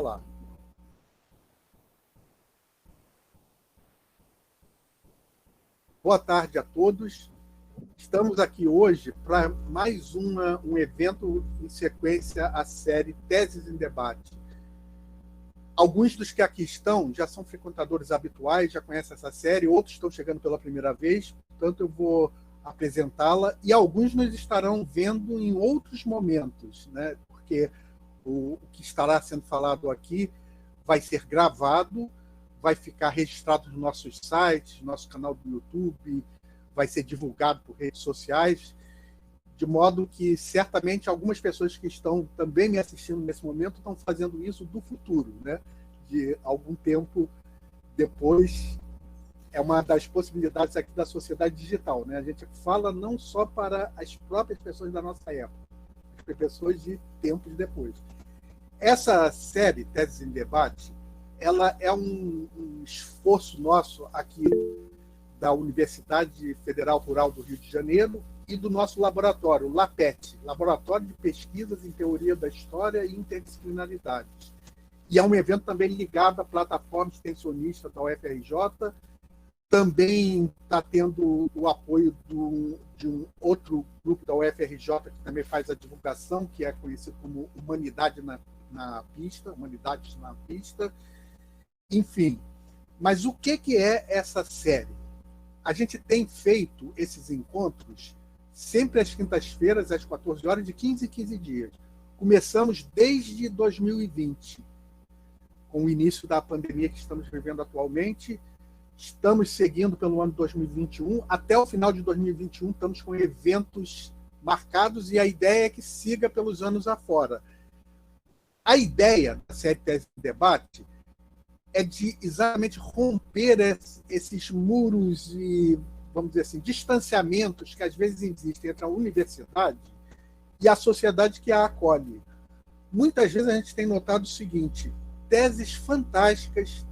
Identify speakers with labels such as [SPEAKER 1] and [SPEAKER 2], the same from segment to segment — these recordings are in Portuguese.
[SPEAKER 1] falar. Boa tarde a todos. Estamos aqui hoje para mais um evento em sequência à série Teses em Debate. Alguns dos que aqui estão já são frequentadores habituais, já conhecem essa série, outros estão chegando pela primeira vez, portanto eu vou apresentá-la, e alguns nos estarão vendo em outros momentos, né? Porque o que estará sendo falado aqui vai ser gravado, vai ficar registrado nos nossos sites, nosso canal do YouTube, vai ser divulgado por redes sociais, de modo que certamente algumas pessoas que estão também me assistindo nesse momento estão fazendo isso do futuro, né? De algum tempo depois. É uma das possibilidades aqui da sociedade digital, né? A gente fala não só para as próprias pessoas da nossa época, mas para pessoas de tempos depois. Essa série, Teses em Debate, ela é um esforço nosso aqui da Universidade Federal Rural do Rio de Janeiro e do nosso laboratório, o LAPET, Laboratório de Pesquisas em Teoria da História e Interdisciplinaridade. E é um evento também ligado à plataforma extensionista da UFRJ. Também está tendo o apoio de um outro grupo da UFRJ que também faz a divulgação, que é conhecido como Humanidades na Pista. Enfim, mas o que é essa série? A gente tem feito esses encontros sempre às quintas-feiras, às 14 horas, de 15 em 15 dias. Começamos desde 2020, com o início da pandemia que estamos vivendo atualmente. Estamos seguindo pelo ano de 2021. Até o final de 2021, estamos com eventos marcados e a ideia é que siga pelos anos afora. A ideia da série Tese de Debate é de exatamente romper esses muros e, vamos dizer assim, distanciamentos que às vezes existem entre a universidade e a sociedade que a acolhe. Muitas vezes a gente tem notado o seguinte: teses fantásticas,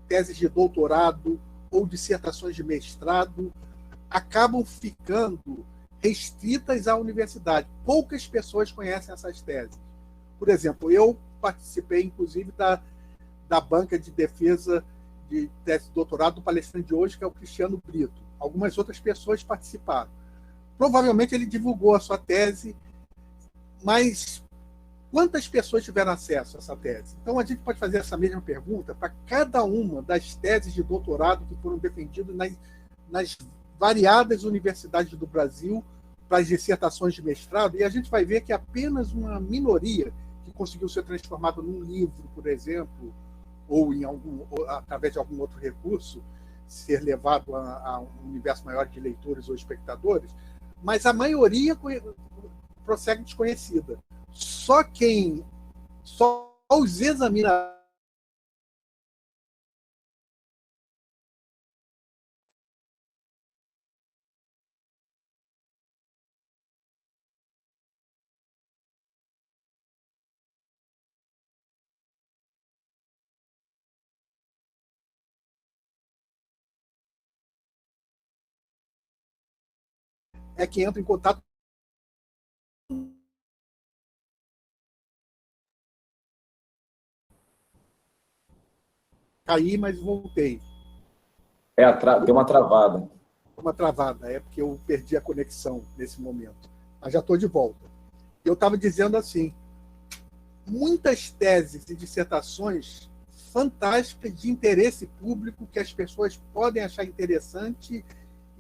[SPEAKER 1] teses de doutorado ou dissertações de mestrado acabam ficando restritas à universidade. Poucas pessoas conhecem essas teses. Por exemplo, eu participei, inclusive, da banca de defesa de tese de doutorado do palestrante de hoje, que é o Cristiano Brito. Algumas outras pessoas participaram. Provavelmente ele divulgou a sua tese, mas quantas pessoas tiveram acesso a essa tese? Então, a gente pode fazer essa mesma pergunta para cada uma das teses de doutorado que foram defendidas nas variadas universidades do Brasil, para as dissertações de mestrado, e a gente vai ver que apenas uma minoria que conseguiu ser transformada num livro, por exemplo, ou através de algum outro recurso, ser levado a um universo maior de leitores ou espectadores, mas a maioria prossegue desconhecida. Só os examinadores é que entram em contato. Caí, mas voltei.
[SPEAKER 2] Deu uma travada.
[SPEAKER 1] Uma travada, é porque eu perdi a conexão nesse momento. Mas já estou de volta. Eu estava dizendo assim, muitas teses e dissertações fantásticas de interesse público que as pessoas podem achar interessante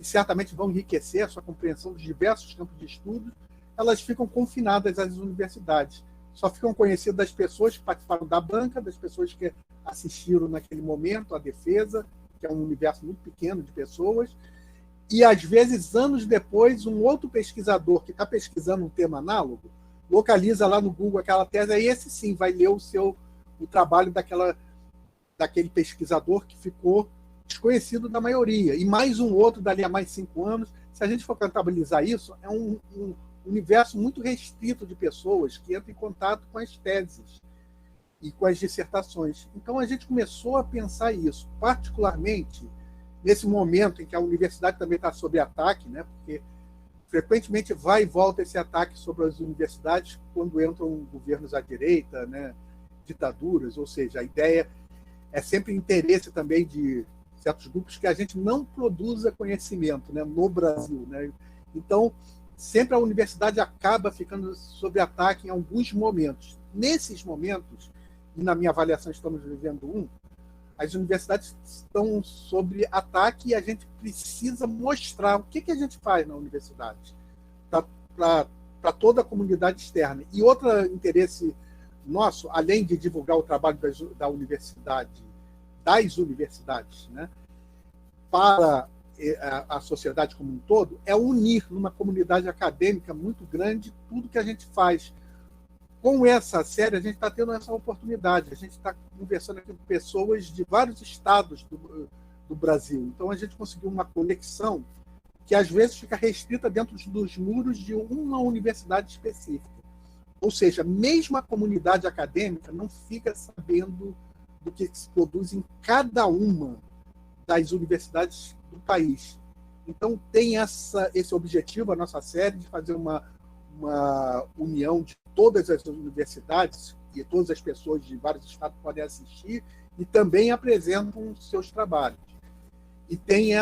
[SPEAKER 1] e certamente vão enriquecer a sua compreensão dos diversos campos de estudo, elas ficam confinadas às universidades. Só ficam conhecidas das pessoas que participaram da banca, das pessoas que assistiram naquele momento à defesa, que é um universo muito pequeno de pessoas, e às vezes, anos depois, um outro pesquisador que está pesquisando um tema análogo localiza lá no Google aquela tese, aí esse sim vai ler o trabalho daquele pesquisador que ficou desconhecido da maioria, e mais um outro dali a mais 5 anos. Se a gente for contabilizar isso, é um universo muito restrito de pessoas que entram em contato com as teses e com as dissertações. Então a gente começou a pensar isso, particularmente nesse momento em que a universidade também está sob ataque, né? Porque frequentemente vai e volta esse ataque sobre as universidades quando entram governos à direita, né? ditaduras, ou seja, a ideia é sempre interesse também de certos grupos que a gente não produza conhecimento, né, no Brasil, né? Então, sempre a universidade acaba ficando sob ataque em alguns momentos. Nesses momentos, e na minha avaliação estamos vivendo as universidades estão sob ataque e a gente precisa mostrar o que a gente faz na universidade para toda a comunidade externa. E outro interesse nosso, além de divulgar o trabalho das universidades, né, para a sociedade como um todo, é unir numa comunidade acadêmica muito grande tudo que a gente faz. Com essa série, a gente está tendo essa oportunidade. A gente está conversando aqui com pessoas de vários estados do Brasil. Então, a gente conseguiu uma conexão que, às vezes, fica restrita dentro dos muros de uma universidade específica. Ou seja, mesmo a comunidade acadêmica não fica sabendo do que se produz em cada uma das universidades do país. Então, tem esse objetivo, a nossa série, de fazer uma união de todas as universidades e todas as pessoas de vários estados podem assistir e também apresentam seus trabalhos. E tem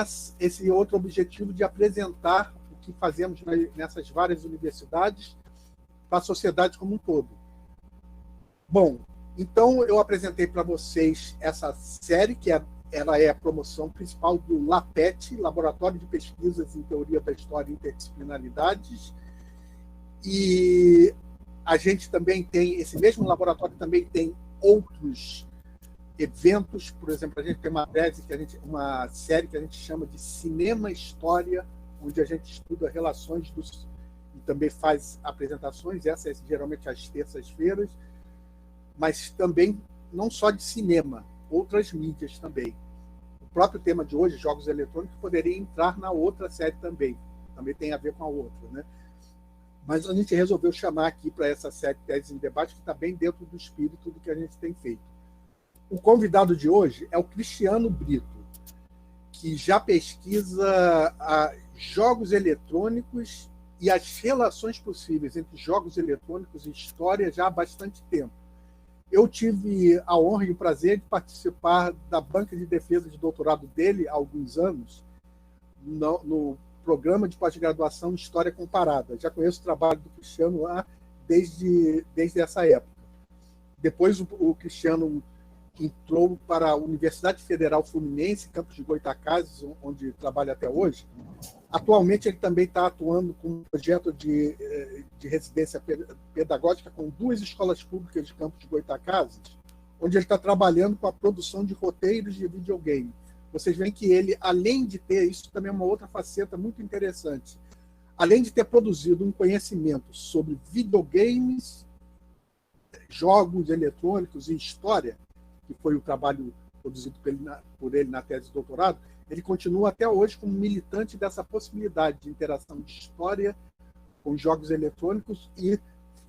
[SPEAKER 1] esse outro objetivo de apresentar o que fazemos nessas várias universidades para a sociedade como um todo. Bom, então eu apresentei para vocês essa série, que ela é a promoção principal do LAPET, Laboratório de Pesquisas em Teoria da História e Interdisciplinaridades. E a gente também tem, esse mesmo laboratório também tem outros eventos. Por exemplo, a gente tem uma série que a gente chama de Cinema História, onde a gente estuda relações e também faz apresentações, essas geralmente às terças-feiras, mas também não só de cinema, outras mídias também. O próprio tema de hoje, jogos eletrônicos, poderia entrar na outra série também tem a ver com a outra, né? Mas a gente resolveu chamar aqui para essa série Teses em Debate, que está bem dentro do espírito do que a gente tem feito. O convidado de hoje é o Cristiano Brito, que já pesquisa jogos eletrônicos e as relações possíveis entre jogos eletrônicos e história já há bastante tempo. Eu tive a honra e o prazer de participar da banca de defesa de doutorado dele há alguns anos, no programa de pós-graduação em História Comparada. Já conheço o trabalho do Cristiano lá desde essa época. Depois o Cristiano entrou para a Universidade Federal Fluminense, campus de Goytacazes, onde trabalha até hoje. Atualmente, ele também está atuando com um projeto de residência pedagógica com 2 escolas públicas de campus de Goytacazes, onde ele está trabalhando com a produção de roteiros de videogame. Vocês veem que ele, além de ter, isso também é uma outra faceta muito interessante, além de ter produzido um conhecimento sobre videogames, jogos eletrônicos e história, que foi o trabalho produzido por ele na tese de doutorado, ele continua até hoje como militante dessa possibilidade de interação de história com jogos eletrônicos e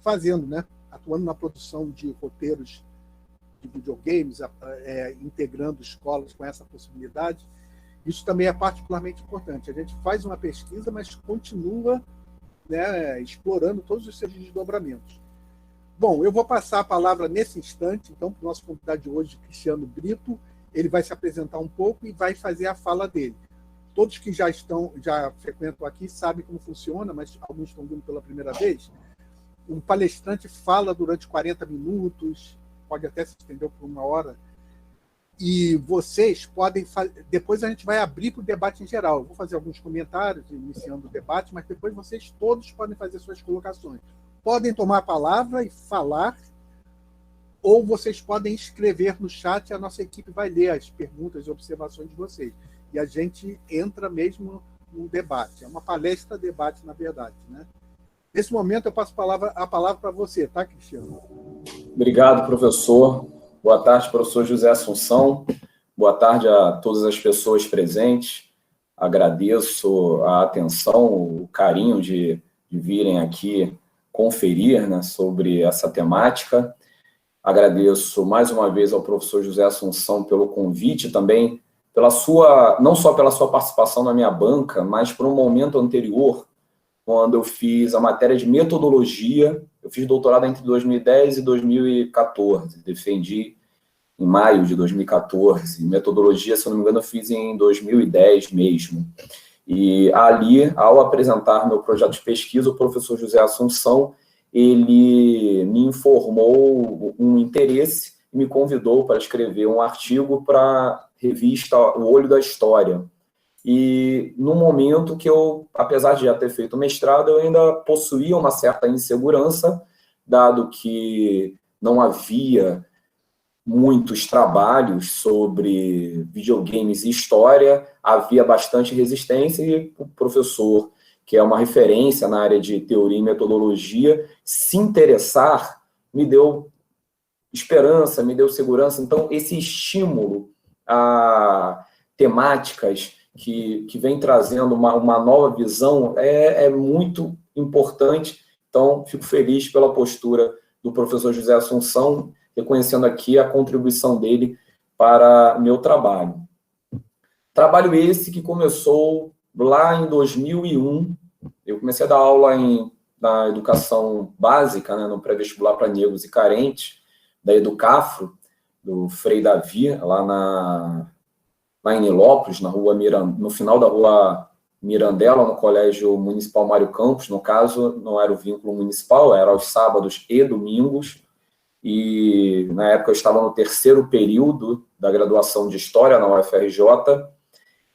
[SPEAKER 1] atuando na produção de roteiros de videogames, integrando escolas com essa possibilidade. Isso também é particularmente importante. A gente faz uma pesquisa, mas continua, né, explorando todos os seus desdobramentos. Bom, eu vou passar a palavra nesse instante, então, para o nosso convidado de hoje, Cristiano Brito. Ele vai se apresentar um pouco e vai fazer a fala dele. Todos que já frequentam aqui sabem como funciona, mas alguns estão vindo pela primeira vez. Um palestrante fala durante 40 minutos, pode até se estender por 1 hora, e vocês podem depois a gente vai abrir para o debate em geral. Eu vou fazer alguns comentários iniciando o debate, mas depois vocês todos podem fazer suas colocações. Podem tomar a palavra e falar, ou vocês podem escrever no chat e a nossa equipe vai ler as perguntas e observações de vocês. E a gente entra mesmo no debate. É uma palestra-debate, na verdade, né? Nesse momento, eu passo a palavra para você, tá, Cristiano?
[SPEAKER 2] Obrigado, professor. Boa tarde, professor José Assunção. Boa tarde a todas as pessoas presentes. Agradeço a atenção, o carinho de virem aqui conferir, né, sobre essa temática. Agradeço mais uma vez ao professor José Assunção pelo convite, também não só pela sua participação na minha banca, mas por um momento anterior, quando eu fiz a matéria de metodologia. Eu fiz doutorado entre 2010 e 2014, defendi em maio de 2014. Metodologia, se eu não me engano, eu fiz em 2010 mesmo. E ali, ao apresentar meu projeto de pesquisa, o professor José Assunção, ele me informou um interesse e me convidou para escrever um artigo para a revista O Olho da História. E no momento que eu, apesar de já ter feito mestrado, eu ainda possuía uma certa insegurança, dado que não havia muitos trabalhos sobre videogames e história, havia bastante resistência, e o professor, que é uma referência na área de teoria e metodologia, se interessar, me deu esperança, me deu segurança. Então, esse estímulo a temáticas que vem trazendo uma nova visão é muito importante. Então, fico feliz pela postura do professor José Assunção, reconhecendo aqui a contribuição dele para meu trabalho. Trabalho esse que começou lá em 2001. Eu comecei a dar aula na educação básica, né, no pré-vestibular para negros e carentes, da Educafro, do Frei Davi, lá em Nilópolis, no final da rua Mirandela, no Colégio Municipal Mário Campos. No caso, não era o vínculo municipal, era aos sábados e domingos. E, na época, eu estava no terceiro período da graduação de História na UFRJ,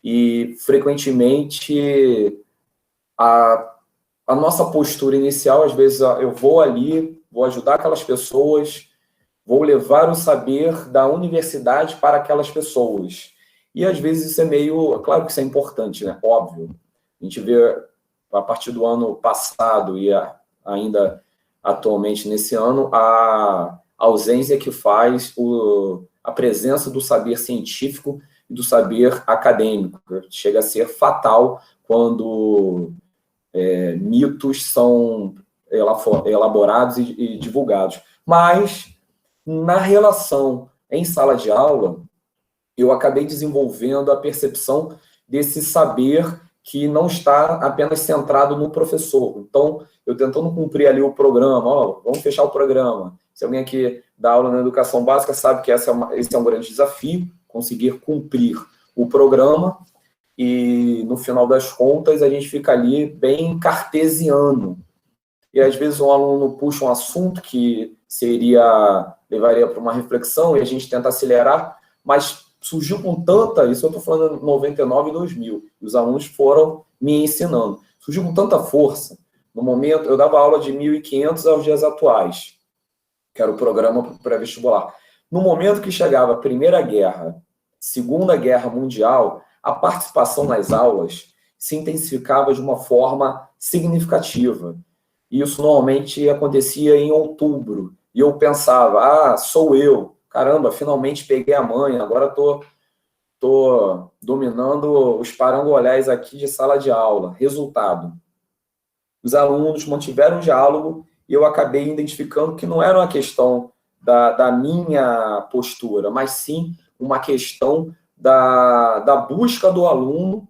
[SPEAKER 2] e, frequentemente, a nossa postura inicial, às vezes, eu vou ali, vou ajudar aquelas pessoas, vou levar o saber da universidade para aquelas pessoas. E, às vezes, isso é meio... Claro que isso é importante, né? Óbvio. A gente vê, a partir do ano passado e ainda atualmente nesse ano, a ausência que faz a presença do saber científico e do saber acadêmico. Chega a ser fatal quando mitos são elaborados e divulgados. Mas, na relação em sala de aula, eu acabei desenvolvendo a percepção desse saber que não está apenas centrado no professor. Então, eu tentando cumprir ali o programa, vamos fechar o programa. Se alguém aqui dá aula na educação básica sabe que esse é um grande desafio, conseguir cumprir o programa, e no final das contas a gente fica ali bem cartesiano. E às vezes um aluno puxa um assunto que levaria para uma reflexão e a gente tenta acelerar, mas surgiu com tanta, isso eu estou falando em 99 e 2000, e os alunos foram me ensinando, surgiu com tanta força. No momento, eu dava aula de 1.500 aos dias atuais, que era o programa pré-vestibular. No momento que chegava a Primeira Guerra, Segunda Guerra Mundial, a participação nas aulas se intensificava de uma forma significativa. E isso normalmente acontecia em outubro. E eu pensava, sou eu. Caramba, finalmente peguei a manha, agora tô dominando os parangolés aqui de sala de aula. Resultado, os alunos mantiveram o diálogo e eu acabei identificando que não era uma questão da minha postura, mas sim uma questão da busca do aluno,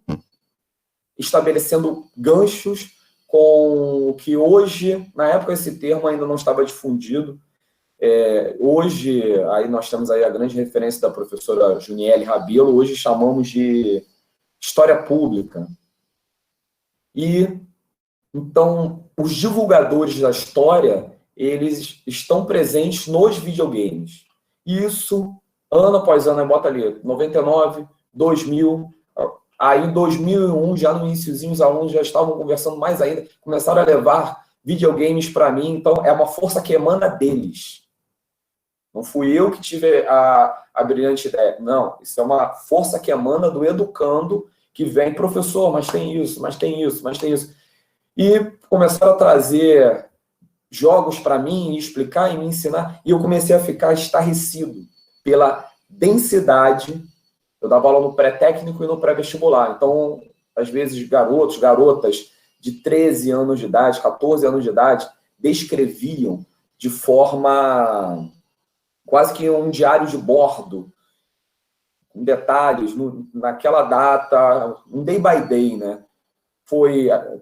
[SPEAKER 2] estabelecendo ganchos com o que hoje, na época esse termo ainda não estava difundido. Hoje, aí nós temos aí a grande referência da professora Juniele Rabelo, hoje chamamos de História Pública. E, então, os divulgadores da história, eles estão presentes nos videogames. Isso, ano após ano, bota ali, 99, 2000, aí em 2001, já no iniciozinho, os alunos já estavam conversando mais ainda, começaram a levar videogames para mim, então é uma força que emana deles. Não fui eu que tive a brilhante ideia. Não, isso é uma força que emana do educando, que vem, professor, mas tem isso, mas tem isso, mas tem isso. E começaram a trazer jogos para mim, e explicar e me ensinar, e eu comecei a ficar estarrecido pela densidade. Eu dava aula no pré-técnico e no pré-vestibular. Então, às vezes, garotos, garotas de 13 anos de idade, 14 anos de idade, descreviam de forma quase que um diário de bordo, com detalhes, naquela data, um day by day, né?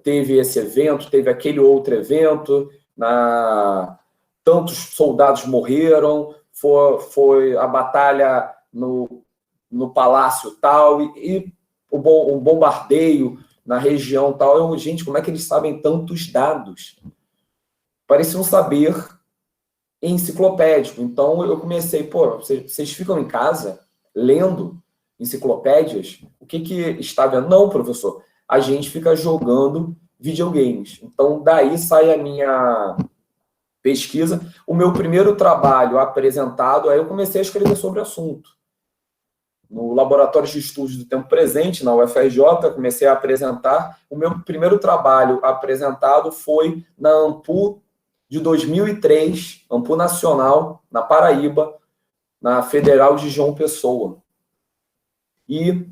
[SPEAKER 2] Teve esse evento, teve aquele outro evento, tantos soldados morreram, foi a batalha no palácio tal, e o bombardeio na região tal. Gente, como é que eles sabem tantos dados? Parecia um saber enciclopédico. Então eu comecei, vocês ficam em casa lendo enciclopédias? O que está vendo? Não, professor, a gente fica jogando videogames. Então daí sai a minha pesquisa. O meu primeiro trabalho apresentado, aí eu comecei a escrever sobre o assunto. No Laboratório de Estudos do Tempo Presente, na UFRJ, comecei a apresentar. O meu primeiro trabalho apresentado foi na AMPU de 2003, AMPU Nacional, na Paraíba, na Federal de João Pessoa. E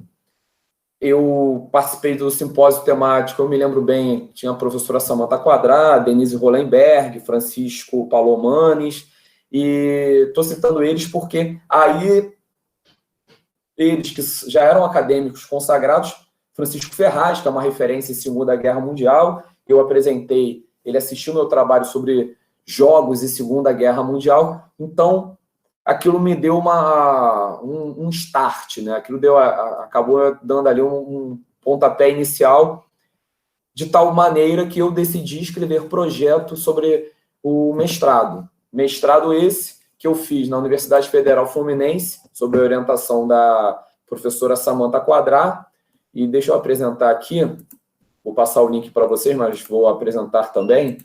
[SPEAKER 2] eu participei do simpósio temático, eu me lembro bem, tinha a professora Samantha Quadrat, Denise Rolenberg, Francisco Palomanes, e estou citando eles porque aí eles que já eram acadêmicos consagrados, Francisco Ferraz, que é uma referência em Segunda Guerra Mundial, eu apresentei, ele assistiu meu trabalho sobre jogos e Segunda Guerra Mundial, então aquilo me deu um start, né? Aquilo acabou dando ali um pontapé inicial, de tal maneira que eu decidi escrever projeto sobre o mestrado. Mestrado esse que eu fiz na Universidade Federal Fluminense, sob a orientação da professora Samantha Quadrat. E deixa eu apresentar aqui, vou passar o link para vocês, mas vou apresentar também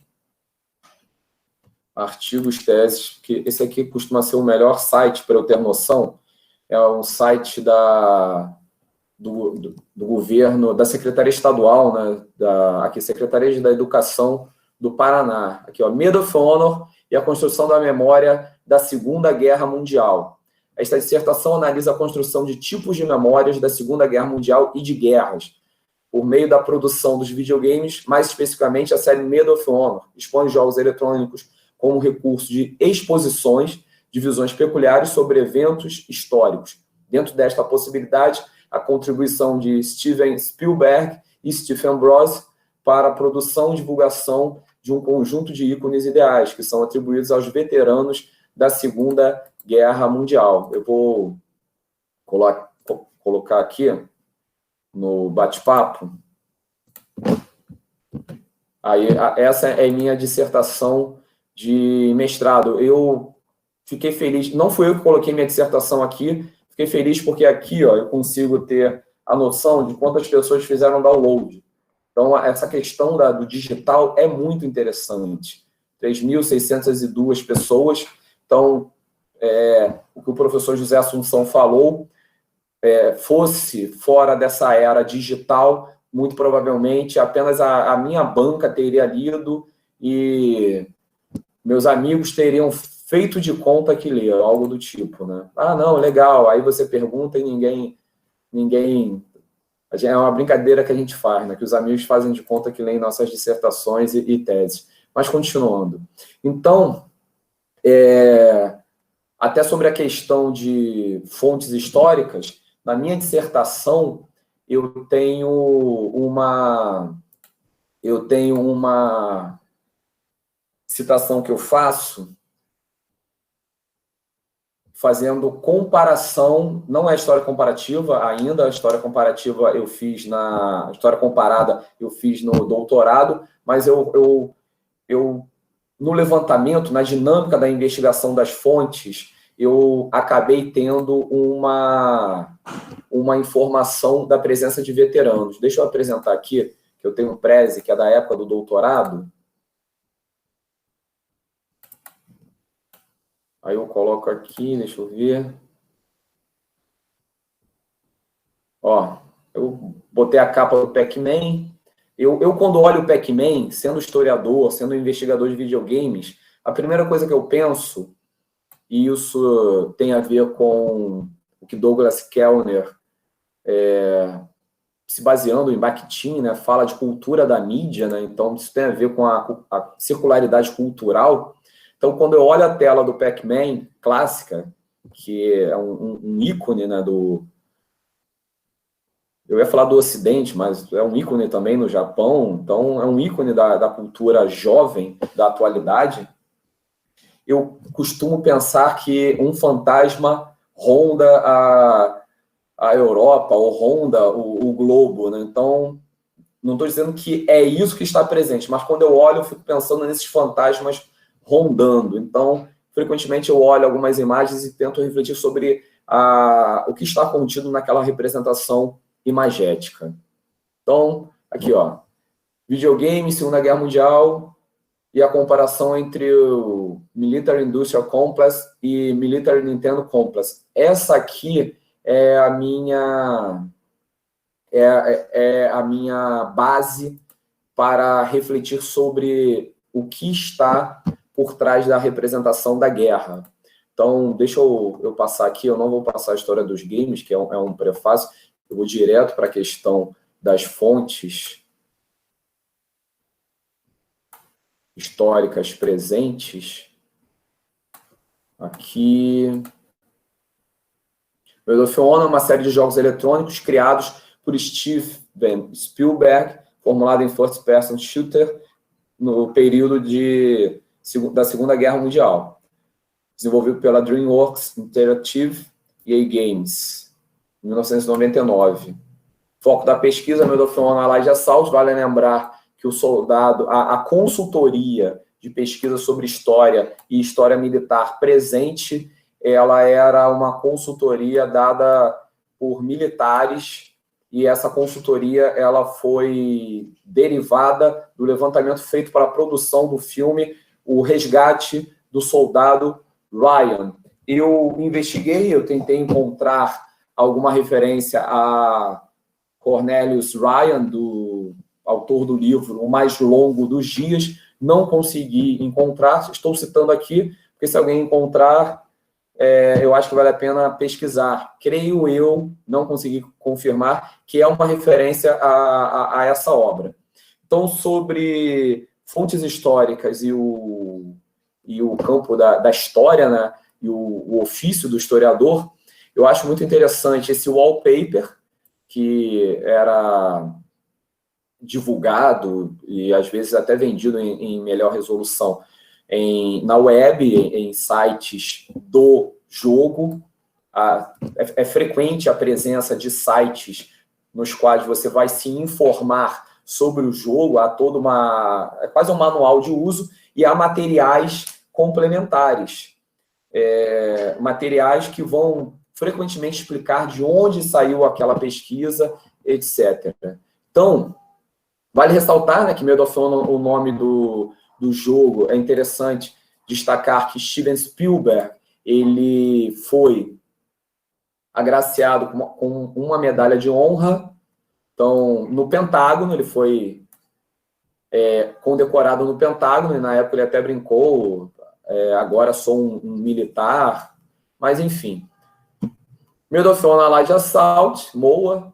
[SPEAKER 2] artigos, teses, que esse aqui costuma ser o melhor site para eu ter noção. É um site do governo, da Secretaria Estadual, né, aqui, Secretaria da Educação do Paraná. Aqui, ó, Medal of Honor e a construção da memória da Segunda Guerra Mundial. Esta dissertação analisa a construção de tipos de memórias da Segunda Guerra Mundial e de guerras, por meio da produção dos videogames, mais especificamente a série Medal of Honor, expõe jogos eletrônicos como recurso de exposições de visões peculiares sobre eventos históricos. Dentro desta possibilidade, a contribuição de Steven Spielberg e Stephen Ambrose para a produção e divulgação de um conjunto de ícones ideais, que são atribuídos aos veteranos da Segunda Guerra Mundial. Eu vou colocar aqui no bate-papo. Aí, essa é a minha dissertação de mestrado. Eu fiquei feliz, não fui eu que coloquei minha dissertação aqui, fiquei feliz porque aqui, ó, eu consigo ter a noção de quantas pessoas fizeram download. Então, essa questão do digital é muito interessante. 3.602 pessoas. Então, o que o professor José Assunção falou, fosse fora dessa era digital, muito provavelmente apenas a minha banca teria lido e meus amigos teriam feito de conta que leram, algo do tipo, né? Ah, não, legal. Aí você pergunta e ninguém... É uma brincadeira que a gente faz, né? Que os amigos fazem de conta que leem nossas dissertações e teses. Mas, continuando. Então, até sobre a questão de fontes históricas, na minha dissertação, eu tenho uma citação que eu faço fazendo comparação, não é história comparativa ainda, a história comparativa eu fiz a história comparada eu fiz no doutorado, mas eu no levantamento, na dinâmica da investigação das fontes, eu acabei tendo uma informação da presença de veteranos. Deixa eu apresentar aqui, que eu tenho um preze, que é da época do doutorado. Aí eu coloco aqui, deixa eu ver. Ó, eu botei a capa do Pac-Man. Eu, quando olho o Pac-Man, sendo historiador, sendo investigador de videogames, a primeira coisa que eu penso, e isso tem a ver com o que Douglas Kellner, se baseando em Bakhtin, né, fala de cultura da mídia, né, então isso tem a ver com a circularidade cultural. Então, quando eu olho a tela do Pac-Man clássica, que é um ícone, né, eu ia falar do Ocidente, mas é um ícone também no Japão, então é um ícone da cultura jovem, da atualidade. Eu costumo pensar que um fantasma ronda a Europa, ou ronda o globo, né? Então, não estou dizendo que é isso que está presente, mas quando eu olho, eu fico pensando nesses fantasmas rondando. Então, frequentemente eu olho algumas imagens e tento refletir sobre o que está contido naquela representação imagética. Então, aqui, ó, videogame, Segunda Guerra Mundial e a comparação entre o Military Industrial Complex e Military Nintendo Complex. Essa aqui é a minha base para refletir sobre o que está por trás da representação da guerra. Então, deixa eu passar aqui, eu não vou passar a história dos games, que é um prefácio, eu vou direto para a questão das fontes históricas presentes. Aqui. Medal of Honor é uma série de jogos eletrônicos criados por Steven Spielberg, formulado em first person shooter no período da Segunda Guerra Mundial. Desenvolvido pela DreamWorks Interactive e EA Games, em 1999. Foco da pesquisa, Medal of Honor Allied Assault, vale lembrar que o soldado, a consultoria de pesquisa sobre história e história militar presente, ela era uma consultoria dada por militares, e essa consultoria ela foi derivada do levantamento feito para a produção do filme O Resgate do Soldado Ryan. Eu investiguei, eu tentei encontrar alguma referência a Cornelius Ryan, do autor do livro O Mais Longo dos Dias, não consegui encontrar, estou citando aqui, porque se alguém encontrar, eu acho que vale a pena pesquisar. Creio eu, não consegui confirmar, que é uma referência a essa obra. Então, sobre fontes históricas e o campo da história, né, e o ofício do historiador, eu acho muito interessante esse wallpaper, que era divulgado e às vezes até vendido em melhor resolução na web, em sites do jogo. É frequente a presença de sites nos quais você vai se informar sobre o jogo, há é quase um manual de uso, e há materiais complementares, materiais que vão frequentemente explicar de onde saiu aquela pesquisa, etc. Então, vale ressaltar, né, que Medal of Honor, o nome do jogo, é interessante destacar que Steven Spielberg ele foi agraciado com uma medalha de honra. Então, no Pentágono, ele foi condecorado no Pentágono, e na época ele até brincou, agora sou um militar, mas enfim. Medal of Honor Allied Assault, MOA,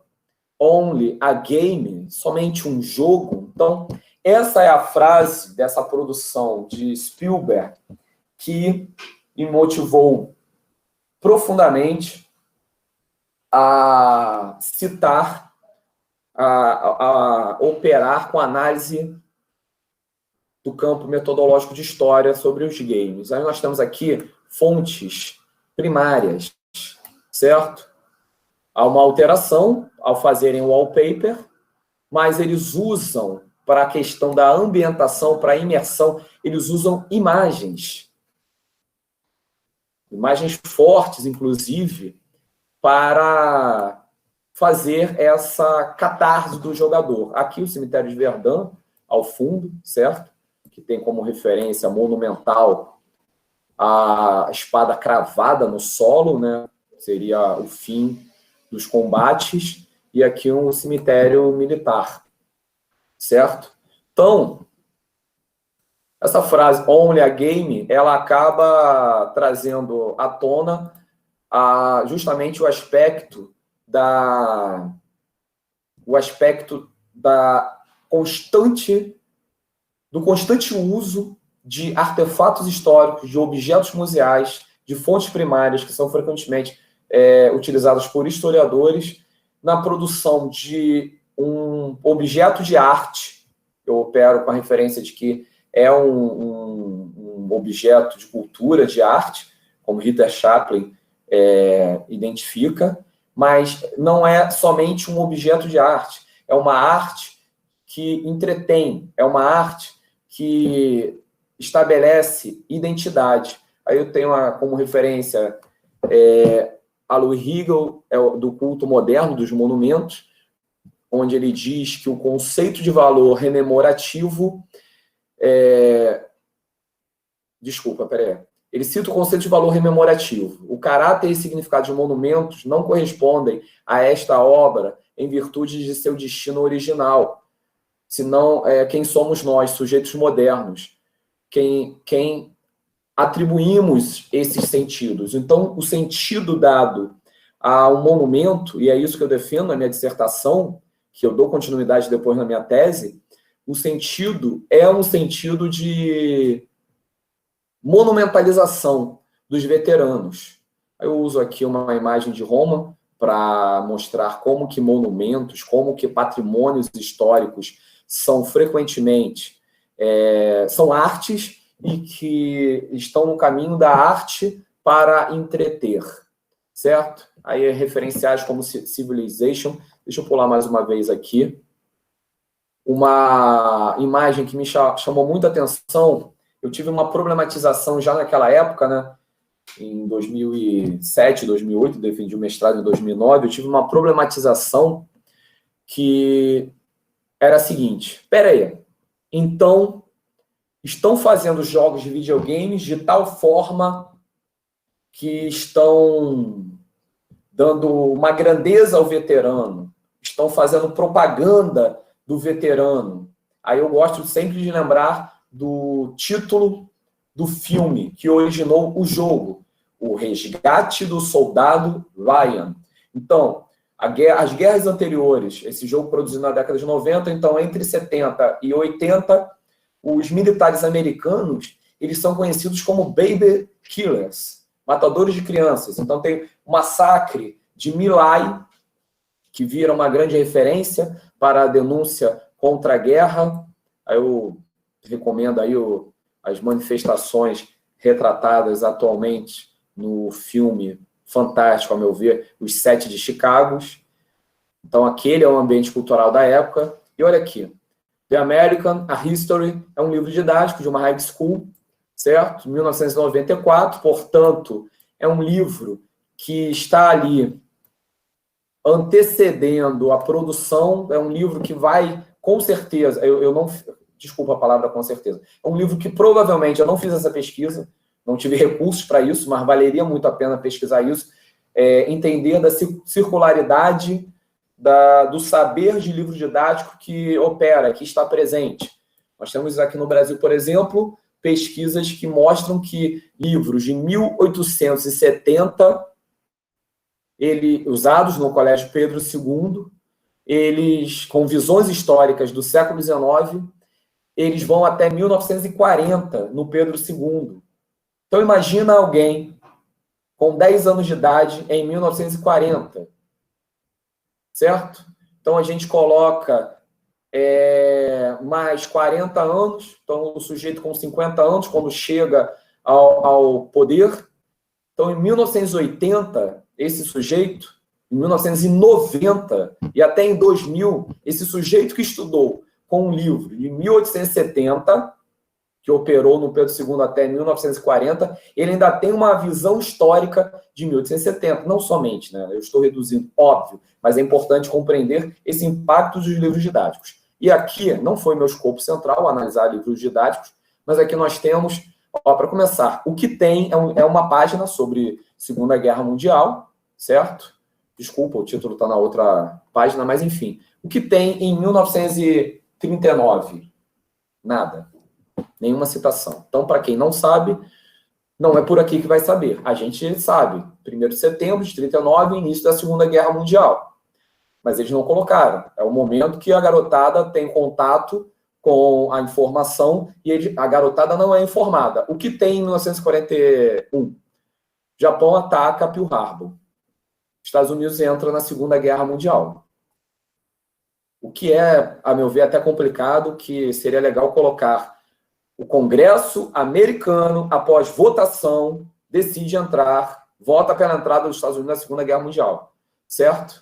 [SPEAKER 2] Only a Game, somente um jogo. Então, essa é a frase dessa produção de Spielberg que me motivou profundamente a citar, a operar com análise do campo metodológico de história sobre os games. Aí nós temos aqui fontes primárias, certo? Há uma alteração ao fazerem o wallpaper, mas eles usam, para a questão da ambientação, para a imersão, eles usam imagens fortes, inclusive, para fazer essa catarse do jogador. Aqui o cemitério de Verdun, ao fundo, certo? Que tem como referência monumental a espada cravada no solo, né? Seria o fim dos combates, e aqui um cemitério militar, certo? Então, essa frase, only a game, ela acaba trazendo à tona justamente o aspecto do constante uso de artefatos históricos, de objetos museais, de fontes primárias, que são frequentemente utilizadas por historiadores, na produção de um objeto de arte. Eu opero com a referência de que é um objeto de cultura, de arte, como Rita Chaplin identifica, mas não é somente um objeto de arte, é uma arte que entretém, é uma arte que estabelece identidade. Aí eu tenho como referência a Louis Hegel, do culto moderno dos monumentos, onde ele diz que o conceito de valor rememorativo Ele cita o conceito de valor rememorativo. O caráter e significado de monumentos não correspondem a esta obra em virtude de seu destino original, senão quem somos nós, sujeitos modernos, quem atribuímos esses sentidos. Então, o sentido dado a um monumento, e é isso que eu defendo na minha dissertação, que eu dou continuidade depois na minha tese, o sentido é um sentido de monumentalização dos veteranos. Eu uso aqui uma imagem de Roma para mostrar como que monumentos, como que patrimônios históricos são frequentemente são artes e que estão no caminho da arte para entreter, certo? Aí referenciais como Civilization. Deixa eu pular mais uma vez aqui. Uma imagem que me chamou muita atenção. Eu tive uma problematização já naquela época, né? Em 2007, 2008, defendi o mestrado em 2009, eu tive uma problematização que era a seguinte: peraí, então estão fazendo jogos de videogames de tal forma que estão dando uma grandeza ao veterano, estão fazendo propaganda do veterano. Aí eu gosto sempre de lembrar do título do filme que originou o jogo, O Resgate do Soldado Ryan. Então, as guerras anteriores, esse jogo produzido na década de 90, então entre 70 e 80, os militares americanos, eles são conhecidos como baby killers, matadores de crianças. Então tem o massacre de My Lai, que vira uma grande referência para a denúncia contra a guerra. Aí eu recomendo aí as manifestações retratadas atualmente no filme fantástico, a meu ver, Os 7 de Chicago. Então, aquele é o ambiente cultural da época. E olha aqui, The American, A History, é um livro didático de uma high school, certo? 1994, portanto, é um livro que está ali antecedendo a produção, é um livro que vai, com certeza, eu não... Desculpa a palavra com certeza. É um livro que provavelmente, eu não fiz essa pesquisa, não tive recursos para isso, mas valeria muito a pena pesquisar isso, entender da circularidade do saber de livro didático que opera, que está presente. Nós temos aqui no Brasil, por exemplo, pesquisas que mostram que livros de 1870, usados no Colégio Pedro II, eles, com visões históricas do século XIX, eles vão até 1940, no Pedro II. Então, imagina alguém com 10 anos de idade em 1940, certo? Então, a gente coloca mais 40 anos, então o sujeito com 50 anos, quando chega ao poder. Então, em 1980, esse sujeito, em 1990 e até em 2000, esse sujeito que estudou com um livro de 1870, que operou no Pedro II até 1940, ele ainda tem uma visão histórica de 1870, não somente, né? Eu estou reduzindo, óbvio, mas é importante compreender esse impacto dos livros didáticos. E aqui, não foi meu escopo central analisar livros didáticos, mas aqui nós temos, para começar, o que tem é uma página sobre Segunda Guerra Mundial, certo? Desculpa, o título está na outra página, mas enfim. O que tem em 1939? Nada. Nenhuma citação. Então, para quem não sabe, não é por aqui que vai saber. A gente sabe, 1º de setembro de 39, início da Segunda Guerra Mundial. Mas eles não colocaram. É o momento que a garotada tem contato com a informação e a garotada não é informada. O que tem em 1941? Japão ataca Pearl Harbor. Estados Unidos entra na Segunda Guerra Mundial. O que é, a meu ver, até complicado, que seria legal colocar o Congresso americano, após votação, decide entrar, vota pela entrada dos Estados Unidos na Segunda Guerra Mundial, certo?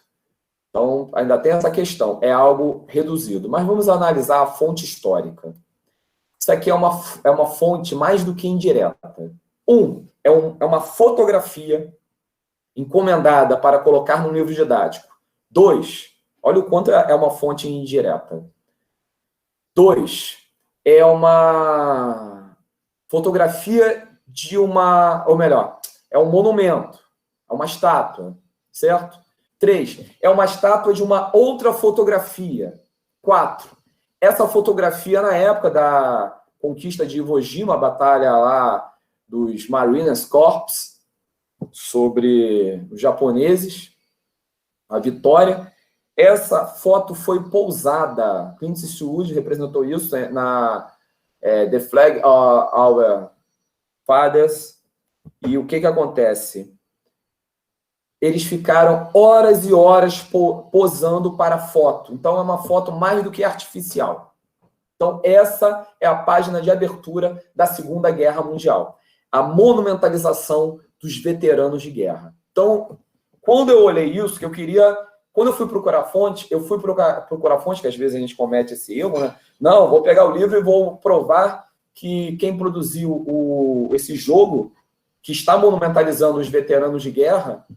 [SPEAKER 2] Então, ainda tem essa questão, é algo reduzido. Mas vamos analisar a fonte histórica. Isso aqui é uma fonte mais do que indireta. É uma fotografia encomendada para colocar no livro didático. 2, olha o quanto é uma fonte indireta. 2, é uma fotografia de uma, ou melhor, é um monumento, é uma estátua, certo? 3, é uma estátua de uma outra fotografia. 4, essa fotografia na época da conquista de Iwo Jima, a batalha lá dos Marines Corps sobre os japoneses, a vitória. Essa foto foi pousada, Clint Eastwood representou isso na The Flag of Our Fathers. E o que acontece? Eles ficaram horas e horas posando para a foto. Então, é uma foto mais do que artificial. Então, essa é a página de abertura da Segunda Guerra Mundial. A monumentalização dos veteranos de guerra. Então, quando eu olhei isso, que eu queria... Quando eu fui procurar fonte, que às vezes a gente comete esse erro, né? Não, vou pegar o livro e vou provar que quem produziu esse jogo, que está monumentalizando os veteranos de guerra,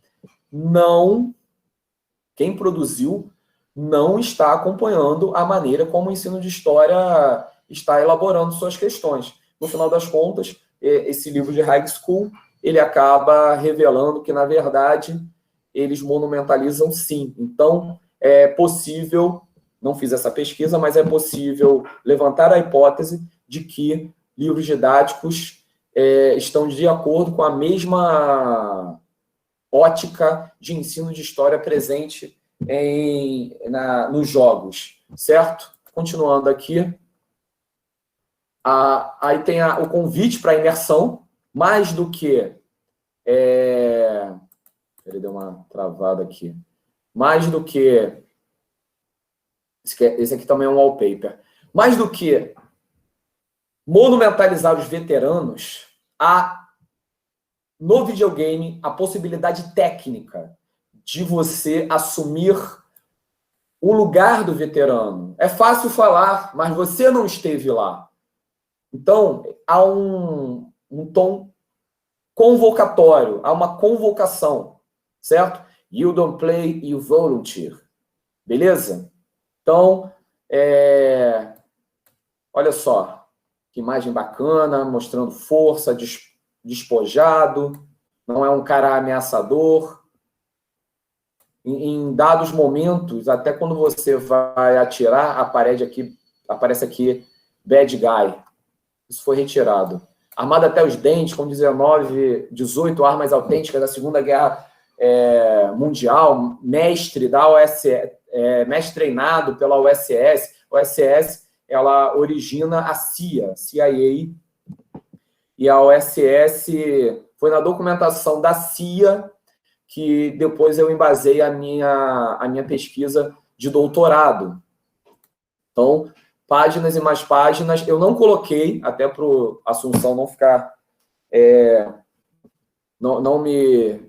[SPEAKER 2] quem produziu não está acompanhando a maneira como o ensino de história está elaborando suas questões. No final das contas, esse livro de high school, ele acaba revelando que, na verdade, eles monumentalizam sim. Então, é possível, não fiz essa pesquisa, mas é possível levantar a hipótese de que livros didáticos estão de acordo com a mesma ótica de ensino de história presente nos jogos, certo? Continuando aqui. Aí tem o convite para a imersão, mais do que... Ele deu uma travada aqui. Mais do que... Esse aqui também é um wallpaper. Mais do que monumentalizar os veteranos, há no videogame a possibilidade técnica de você assumir o lugar do veterano. É fácil falar, mas você não esteve lá. Então, há um tom convocatório, há uma convocação, certo? You don't play, you volunteer. Beleza? Então, olha só, que imagem bacana, mostrando força, despojado, não é um cara ameaçador. Em dados momentos, até quando você vai atirar, aparece aqui bad guy. Isso foi retirado. Armado até os dentes, com 18 armas autênticas da Segunda Guerra Mundial, mestre da OSS, mestre treinado pela OSS. A OSS, ela origina a CIA, e a OSS foi na documentação da CIA que depois eu embasei a minha pesquisa de doutorado. Então, páginas e mais páginas. Eu não coloquei, até para o Assunção não ficar... não me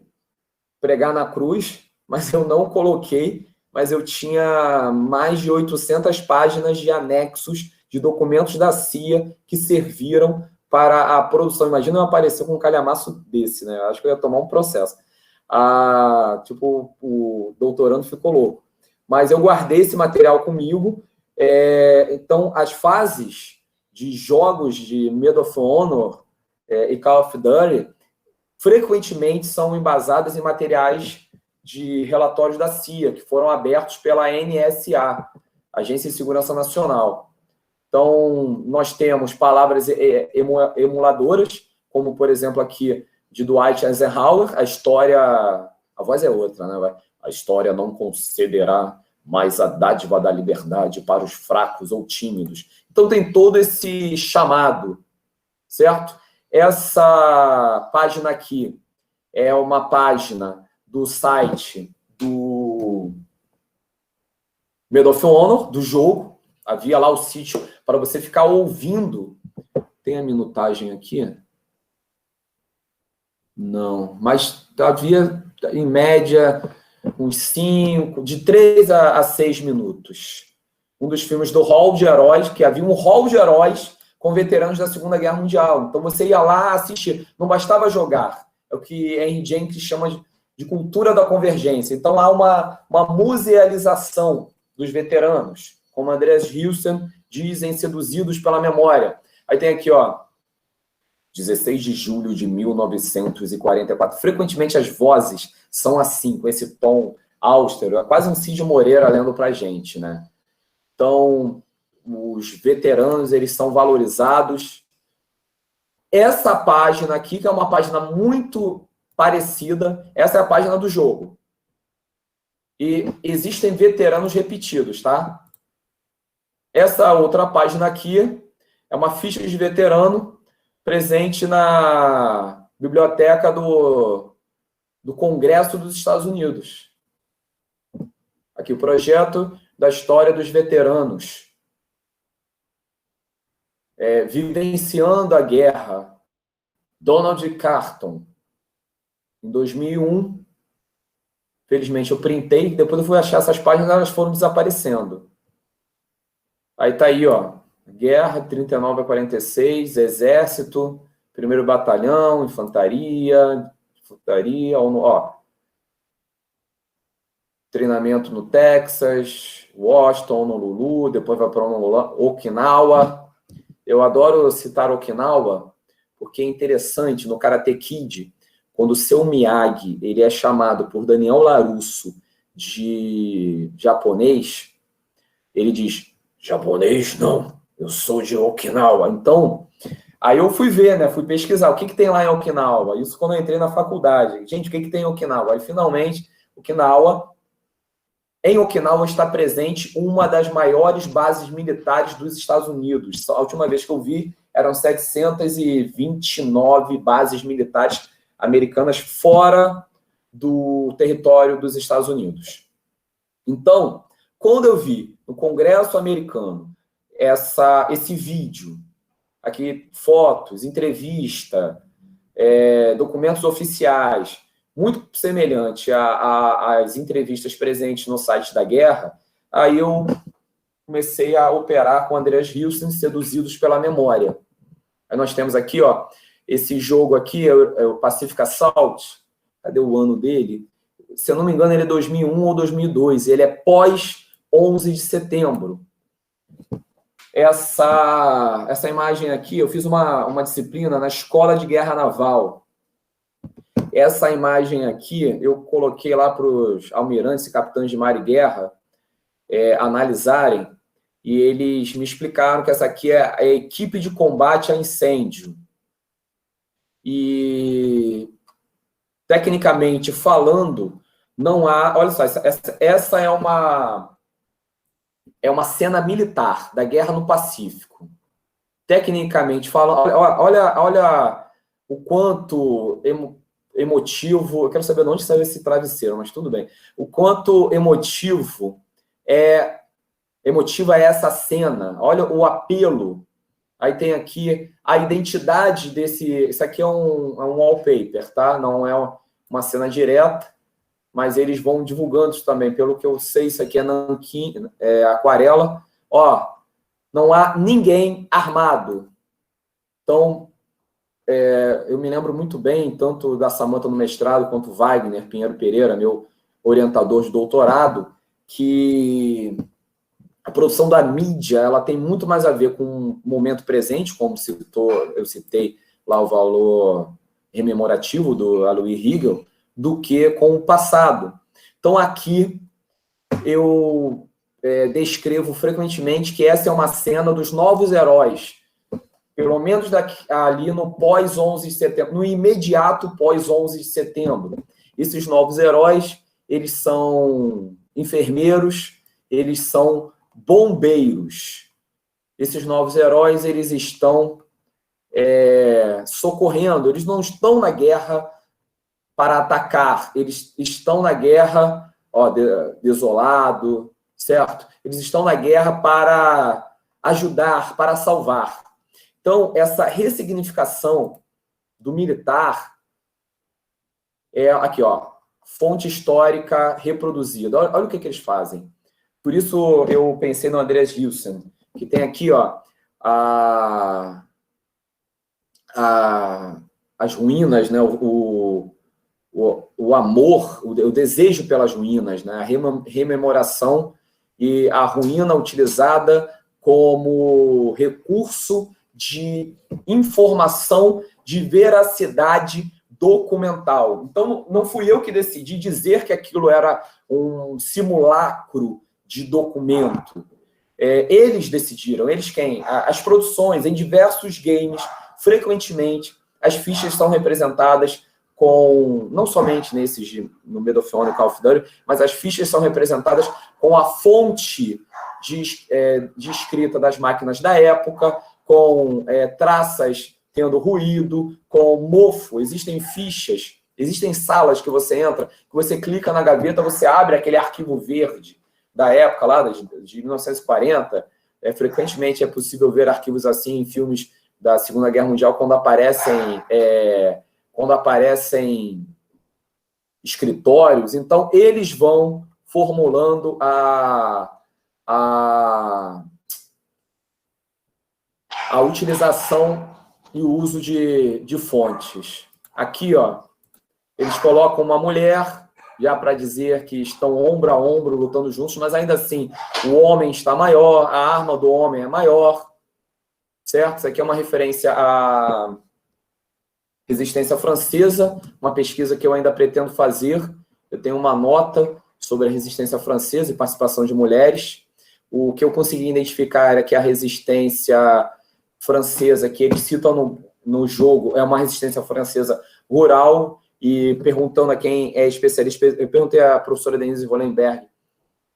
[SPEAKER 2] pregar na cruz, mas eu não coloquei, mas eu tinha mais de 800 páginas de anexos de documentos da CIA que serviram para a produção. Imagina eu aparecer com um calhamaço desse, né? Eu acho que eu ia tomar um processo. Tipo, o doutorando ficou louco. Mas eu guardei esse material comigo. Então, as fases de jogos de Medal of Honor e Call of Duty frequentemente são embasadas em materiais de relatórios da CIA, que foram abertos pela NSA, Agência de Segurança Nacional. Então, nós temos palavras emuladoras, como, por exemplo, aqui, de Dwight Eisenhower, a voz é outra, né? A história não concederá mais a dádiva da liberdade para os fracos ou tímidos. Então, tem todo esse chamado, certo? Essa página aqui é uma página do site Medal of Honor do jogo. Havia lá o sítio para você ficar ouvindo. Tem a minutagem aqui? Não, mas havia, em média, uns 5, de 3 a 6 minutos. Um dos filmes do Hall de Heróis, que havia um Hall de Heróis com veteranos da Segunda Guerra Mundial. Então você ia lá assistir, não bastava jogar. É o que Henry Jenkins chama de cultura da convergência. Então há uma musealização dos veteranos, como Andreas Hilsen dizem, seduzidos pela memória. Aí tem aqui, ó, 16 de julho de 1944. Frequentemente as vozes são assim, com esse tom austero. É quase um Cid Moreira lendo pra gente, né? Então, os veteranos, eles são valorizados. Essa página aqui, que é uma página muito parecida, essa é a página do jogo. E existem veteranos repetidos, tá? Essa outra página aqui é uma ficha de veterano presente na biblioteca do Congresso dos Estados Unidos. Aqui o projeto da história dos veteranos. Vivenciando a guerra. Donald Carton. Em 2001. Felizmente eu printei, depois eu fui achar essas páginas, elas foram desaparecendo. Aí tá aí, ó. Guerra, 39 a 46, Exército, 1º Batalhão, Infantaria, ó. Treinamento no Texas, Washington, Honolulu, depois vai para Okinawa. Eu adoro citar Okinawa, porque é interessante, no Karate Kid, quando o seu Miyagi ele é chamado por Daniel LaRusso de japonês, ele diz, japonês não, eu sou de Okinawa. Então, aí eu fui ver, né? Fui pesquisar o que tem lá em Okinawa. Isso quando eu entrei na faculdade. Gente, o que tem em Okinawa? Aí, finalmente, em Okinawa está presente uma das maiores bases militares dos Estados Unidos. A última vez que eu vi, eram 729 bases militares americanas fora do território dos Estados Unidos. Então, quando eu vi no Congresso americano esse vídeo, aqui fotos, entrevista, documentos oficiais, muito semelhante às entrevistas presentes no site da guerra, aí eu comecei a operar com Andreas Hilsen, Seduzidos pela Memória. Aí nós temos aqui, ó, esse jogo aqui, é o Pacific Assault. Cadê o ano dele? Se eu não me engano, ele é 2001 ou 2002. Ele é pós 11 de setembro. Essa imagem aqui, eu fiz uma disciplina na Escola de Guerra Naval. Essa imagem aqui, eu coloquei lá para os almirantes e capitães de mar e guerra analisarem, e eles me explicaram que essa aqui é a equipe de combate a incêndio. E, tecnicamente falando, não há... Olha só, essa é uma cena militar da guerra no Pacífico. Tecnicamente falando, olha o quanto emotivo... Eu quero saber de onde saiu esse travesseiro, mas tudo bem. O quanto emotiva é essa cena. Olha o apelo. Aí tem aqui a identidade desse... Isso aqui é um wallpaper, tá? Não é uma cena direta, mas eles vão divulgando isso também. Pelo que eu sei, isso aqui é nanquim, aquarela. Ó, não há ninguém armado. Então, eu me lembro muito bem, tanto da Samantha no mestrado, quanto o Wagner Pinheiro Pereira, meu orientador de doutorado, que... A produção da mídia, ela tem muito mais a ver com o momento presente, como eu citei lá o valor rememorativo do Alois Riegel, do que com o passado. Então, aqui, eu descrevo frequentemente que essa é uma cena dos novos heróis, pelo menos ali no pós-11 de setembro, no imediato pós-11 de setembro. Esses novos heróis, eles são enfermeiros, eles são bombeiros. Esses novos heróis, eles estão socorrendo, eles não estão na guerra para atacar, eles estão na guerra, ó, desolado, certo? Eles estão na guerra para ajudar, para salvar. Então, essa ressignificação do militar é aqui, ó, fonte histórica reproduzida. Olha o que eles fazem. Por isso eu pensei no Andreas Hilsen, que tem aqui, ó, as ruínas, né? O amor, o desejo pelas ruínas, né? A rememoração e a ruína utilizada como recurso de informação de veracidade documental. Então, não fui eu que decidi dizer que aquilo era um simulacro de documento. Eles decidiram, eles quem? As produções em diversos games, frequentemente, as fichas são representadas com, não somente nesses no Medal of Honor e Call of Duty, mas as fichas são representadas com a fonte de escrita das máquinas da época, com traças tendo ruído, com mofo. Existem fichas, existem salas que você entra, que você clica na gaveta, você abre aquele arquivo verde da época lá, de 1940. Frequentemente é possível ver arquivos assim em filmes da Segunda Guerra Mundial, quando aparecem escritórios. Então, eles vão formulando a utilização e o uso de fontes. Aqui, ó, eles colocam uma mulher, já para dizer que estão ombro a ombro lutando juntos, mas ainda assim, o homem está maior, a arma do homem é maior, certo? Isso aqui é uma referência à resistência francesa, uma pesquisa que eu ainda pretendo fazer. Eu tenho uma nota sobre a resistência francesa e participação de mulheres. O que eu consegui identificar é que a resistência francesa, que eles citam no jogo, é uma resistência francesa rural, e perguntando a quem é especialista, eu perguntei à professora Denise Wollenberg,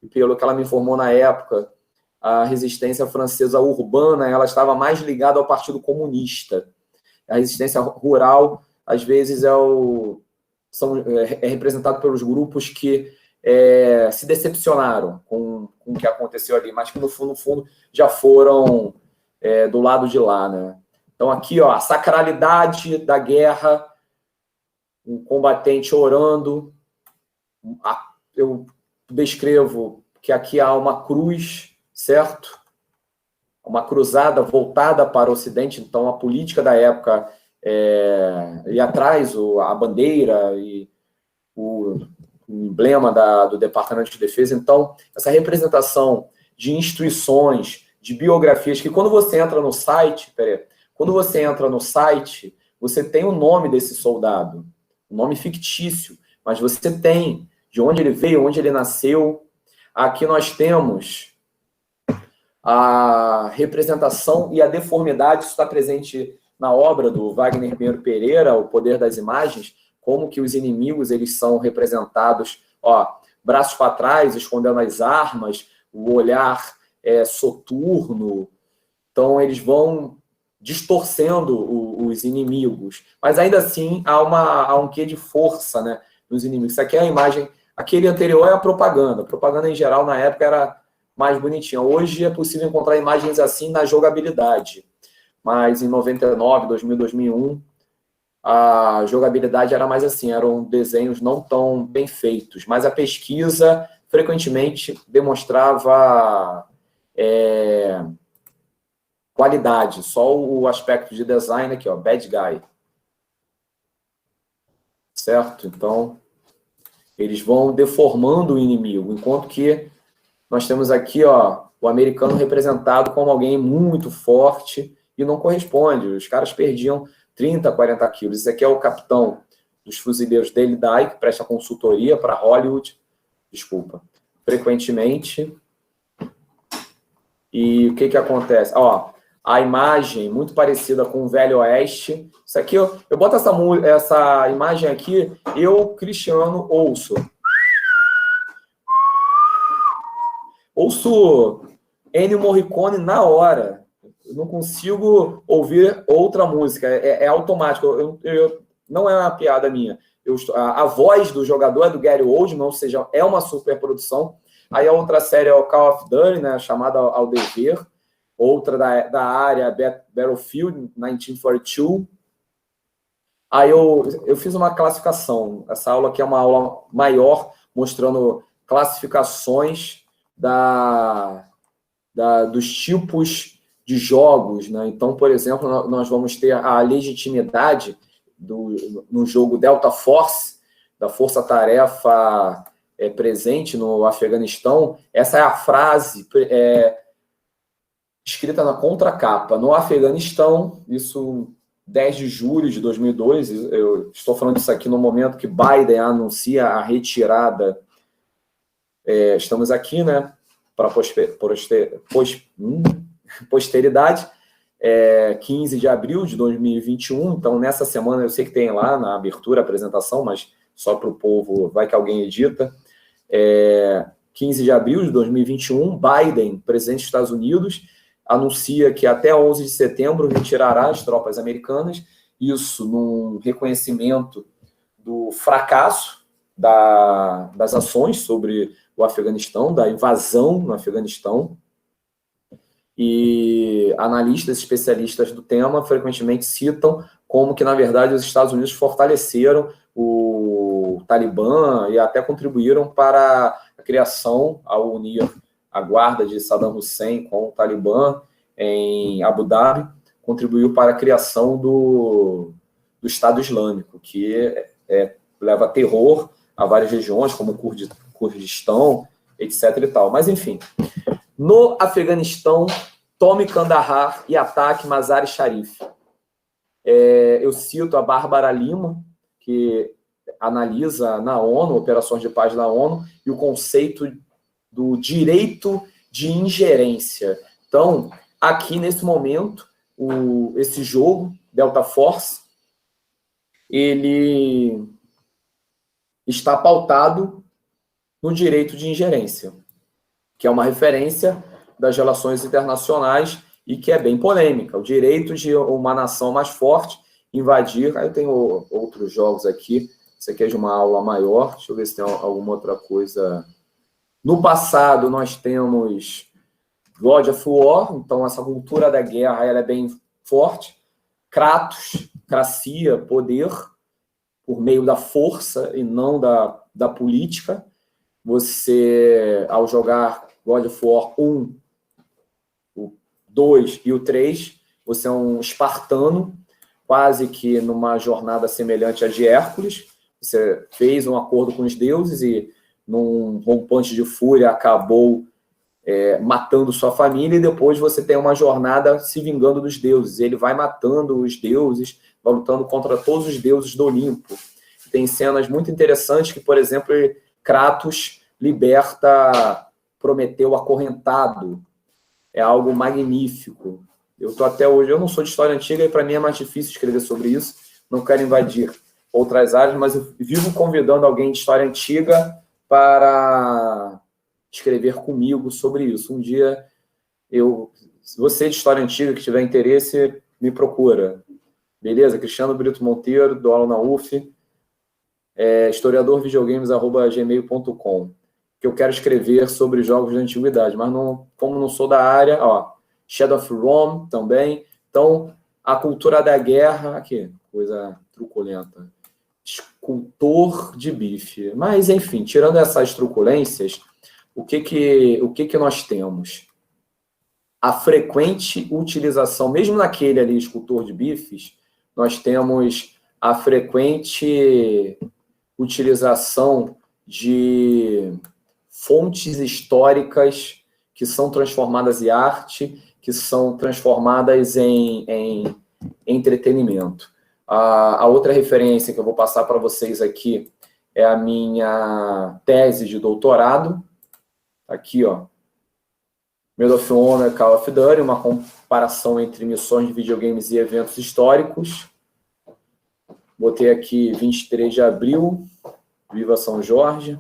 [SPEAKER 2] e pelo que ela me informou na época, a resistência francesa urbana, ela estava mais ligada ao Partido Comunista. A resistência rural, às vezes, é representado pelos grupos que se decepcionaram com o que aconteceu ali, mas que, no fundo, já foram do lado de lá, né? Então, aqui, ó, a sacralidade da guerra, um combatente orando. Eu descrevo que aqui há uma cruz, certo? Uma cruzada voltada para o Ocidente. Então, a política da época, e atrás a bandeira e o emblema do Departamento de Defesa. Então, essa representação de instituições, de biografias, que quando você entra no site, você tem o nome desse soldado, um nome fictício, mas você tem de onde ele veio, onde ele nasceu. Aqui nós temos a representação e a deformidade, isso está presente na obra do Wagner Pinheiro Pereira, O Poder das Imagens, como que os inimigos eles são representados, ó, braços para trás, escondendo as armas, o olhar soturno. Então, eles vão distorcendo os inimigos. Mas, ainda assim, há um quê de força, né, nos inimigos. Isso aqui é a imagem... Aquele anterior é a propaganda. A propaganda, em geral, na época, era mais bonitinha. Hoje é possível encontrar imagens assim na jogabilidade. Mas, em 99, 2000, 2001, a jogabilidade era mais assim. Eram desenhos não tão bem feitos. Mas a pesquisa, frequentemente, demonstrava... qualidade, só o aspecto de design aqui, ó, bad guy. Certo? Então, eles vão deformando o inimigo, enquanto que nós temos aqui, ó, o americano representado como alguém muito forte e não corresponde. Os caras perdiam 30, 40 quilos. Esse aqui é o capitão dos fuzileiros Dale Dye, que presta consultoria para Hollywood, frequentemente. E o que acontece? Ó, a imagem muito parecida com o Velho Oeste. Isso aqui, eu boto essa imagem aqui, eu, Cristiano, ouço Ennio Morricone na hora. Eu não consigo ouvir outra música. É automático. Não é uma piada minha. A voz do jogador é do Gary Oldman, ou seja, é uma superprodução. Aí a outra série é o Call of Duty, né, chamada Ao Dever. Outra da área, Battlefield 1942. Aí eu fiz uma classificação. Essa aula aqui é uma aula maior, mostrando classificações dos tipos de jogos, né? Então, por exemplo, nós vamos ter a legitimidade no jogo Delta Force, da força-tarefa presente no Afeganistão. Essa é a frase escrita na contracapa. No Afeganistão, isso 10 de julho de 2002, eu estou falando disso aqui no momento que Biden anuncia a retirada. Estamos aqui, né, para posteridade, 15 de abril de 2021, então nessa semana eu sei que tem lá na abertura a apresentação, mas só para o povo, vai que alguém edita. 15 de abril de 2021, Biden, presidente dos Estados Unidos, anuncia que até 11 de setembro retirará as tropas americanas, isso num reconhecimento do fracasso das ações sobre o Afeganistão, da invasão no Afeganistão. E analistas, especialistas do tema, frequentemente citam como que, na verdade, os Estados Unidos fortaleceram o Talibã e até contribuíram para a criação, ao unir a guarda de Saddam Hussein com o Talibã em Abu Dhabi, contribuiu para a criação do Estado Islâmico, que leva terror a várias regiões, como o Kurdistão, etc. e tal. Mas, enfim, no Afeganistão, tome Kandahar e ataque Mazar-e-Sharif. Eu cito a Bárbara Lima, que analisa na ONU, operações de paz da ONU, e o conceito do direito de ingerência. Então, aqui nesse momento, esse jogo, Delta Force, ele está pautado no direito de ingerência, que é uma referência das relações internacionais e que é bem polêmica. O direito de uma nação mais forte invadir... Aí eu tenho outros jogos aqui, isso aqui é de uma aula maior, deixa eu ver se tem alguma outra coisa. No passado, nós temos God of War, então essa cultura da guerra ela é bem forte. Kratos, cracia, poder, por meio da força e não da política. Você, ao jogar God of War 1, o 2 e o 3, você é um espartano, quase que numa jornada semelhante à de Hércules. Você fez um acordo com os deuses e, num rompante de fúria, acabou matando sua família, e depois você tem uma jornada se vingando dos deuses. Ele vai matando os deuses, vai lutando contra todos os deuses do Olimpo. Tem cenas muito interessantes que, por exemplo, Kratos liberta Prometeu acorrentado. É algo magnífico. Eu estou até hoje, eu não sou de história antiga e para mim é mais difícil escrever sobre isso. Não quero invadir outras áreas, mas eu vivo convidando alguém de história antiga para escrever comigo sobre isso. Um dia, se você de história antiga que tiver interesse, me procura. Beleza? Cristiano Brito Monteiro, dou aula na UF, historiadorvideogames@gmail.com, que eu quero escrever sobre jogos da antiguidade, mas como não sou da área, Shadow of Rome também. Então, a cultura da guerra, aqui, coisa truculenta, escultor de bife. Mas, enfim, tirando essas truculências, o que nós temos? A frequente utilização, mesmo naquele ali, escultor de bifes, nós temos a frequente utilização de fontes históricas que são transformadas em arte, que são transformadas em entretenimento. A outra referência que eu vou passar para vocês aqui é a minha tese de doutorado. Aqui, Medal of Honor, Call of Duty, uma comparação entre missões de videogames e eventos históricos. Botei aqui 23 de abril, Viva São Jorge.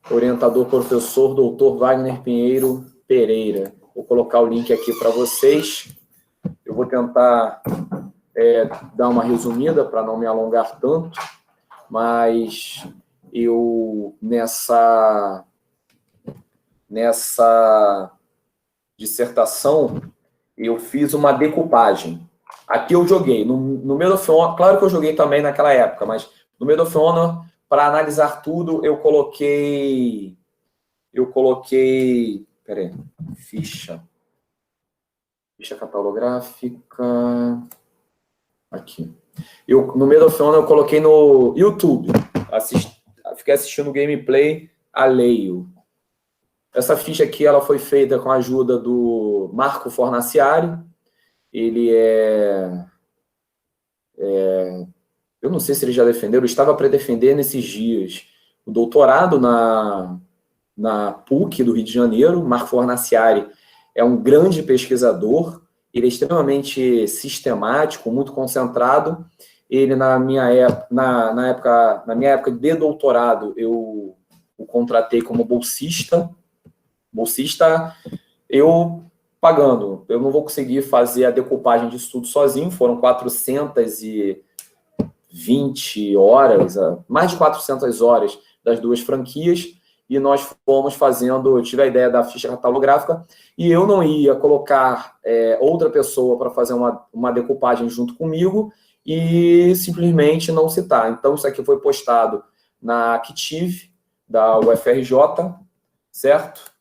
[SPEAKER 2] Orientador, professor, doutor Wagner Pinheiro Pereira. Vou colocar o link aqui para vocês. Eu vou tentar dar uma resumida para não me alongar tanto, mas eu nessa dissertação, eu fiz uma decupagem. Aqui eu joguei, no Medal of Honor, claro que eu joguei também naquela época, mas no Medal of Honor, para analisar tudo, eu coloquei, peraí, ficha catalográfica, aqui. No Medal of Honor eu coloquei no YouTube, fiquei assistindo gameplay alheio. Essa ficha aqui ela foi feita com a ajuda do Marco Fornaciari. Ele eu não sei se ele já defendeu, ele estava para defender nesses dias o doutorado na PUC do Rio de Janeiro. Marco Fornaciari é um grande pesquisador, ele é extremamente sistemático, muito concentrado. Ele, na minha época de doutorado, eu o contratei como bolsista, eu pagando. Eu não vou conseguir fazer a decupagem de estudo sozinho, foram 420 horas, mais de 400 horas das duas franquias, e nós fomos fazendo, eu tive a ideia da ficha catalográfica, e eu não ia colocar outra pessoa para fazer uma decupagem junto comigo e simplesmente não citar. Então, isso aqui foi postado na Active, da UFRJ, certo?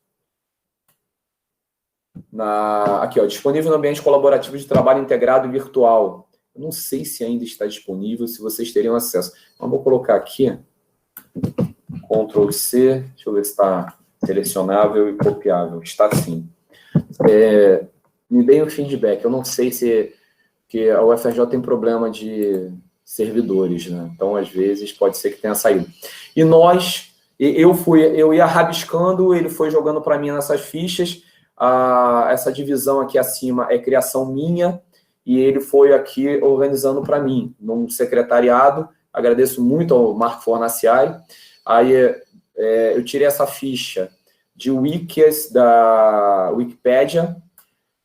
[SPEAKER 2] Aqui, ó, disponível no ambiente colaborativo de trabalho integrado e virtual. Eu não sei se ainda está disponível, se vocês teriam acesso. Então, vou colocar aqui, Ctrl C, deixa eu ver se está selecionável e copiável. Está sim. Me deem um feedback. Eu não sei que a UFRJ tem problema de servidores, né? Então, às vezes, pode ser que tenha saído. E eu ia rabiscando, ele foi jogando para mim nessas fichas. Essa divisão aqui acima é criação minha, e ele foi aqui organizando para mim, num secretariado. Agradeço muito ao Marco Fornaciari. Aí eu tirei essa ficha de wikis da Wikipédia,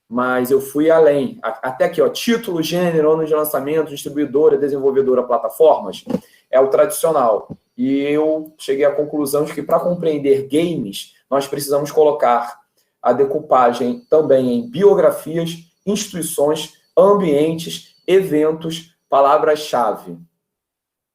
[SPEAKER 2] mas eu fui além. Até aqui, ó, título, gênero, ano de lançamento, distribuidora, desenvolvedora, plataformas, é o tradicional. E eu cheguei à conclusão de que para compreender games, nós precisamos colocar a decupagem também em biografias, instituições, ambientes, eventos, palavras-chave.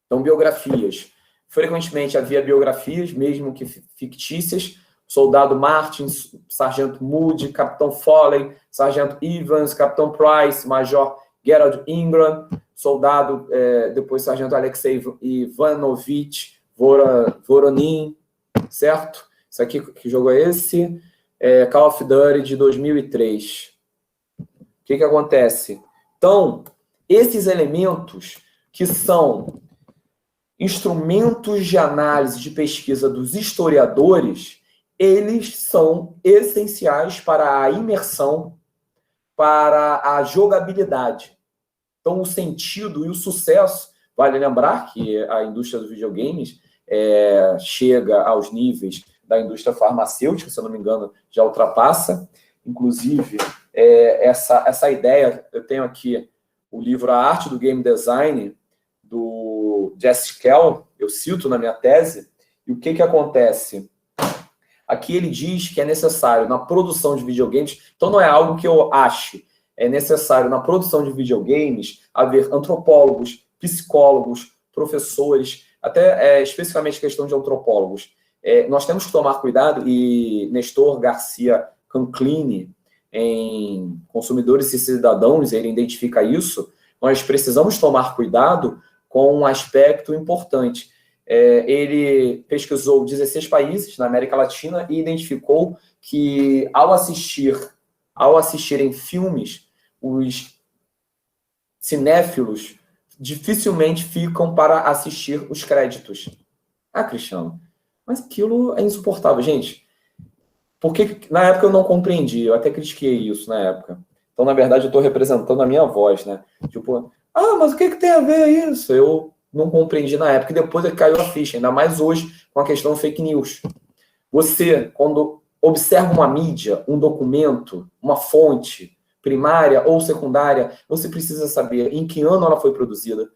[SPEAKER 2] Então, biografias. Frequentemente havia biografias, mesmo que fictícias. Soldado Martin, Sargento Moody, Capitão Foley, Sargento Evans, Capitão Price, Major Gerald Ingram, soldado, depois Sargento Alexei Ivanovich Voronin, certo? Isso aqui, que jogo é esse? Call of Duty de 2003. O que acontece? Então, esses elementos que são instrumentos de análise de pesquisa dos historiadores, eles são essenciais para a imersão, para a jogabilidade. Então, o sentido e o sucesso, vale lembrar que a indústria dos videogames chega aos níveis da indústria farmacêutica, se eu não me engano, já ultrapassa. Inclusive, essa ideia, eu tenho aqui o livro A Arte do Game Design, do Jesse Kell, eu cito na minha tese, e o que acontece? Aqui ele diz que é necessário na produção de videogames, então não é algo que eu ache, é necessário na produção de videogames haver antropólogos, psicólogos, professores, até especificamente questão de antropólogos. Nós temos que tomar cuidado, e Nestor Garcia Canclini, em Consumidores e Cidadãos, ele identifica isso, nós precisamos tomar cuidado com um aspecto importante. Ele pesquisou 16 países na América Latina e identificou que, ao assistirem filmes, os cinéfilos dificilmente ficam para assistir os créditos. Cristiano, mas aquilo é insuportável. Gente, porque na época eu não compreendi, eu até critiquei isso na época. Então, na verdade, eu estou representando a minha voz, né? Tipo, mas o que tem a ver isso? Eu não compreendi na época, e depois caiu a ficha, ainda mais hoje com a questão fake news. Você, quando observa uma mídia, um documento, uma fonte, primária ou secundária, você precisa saber em que ano ela foi produzida,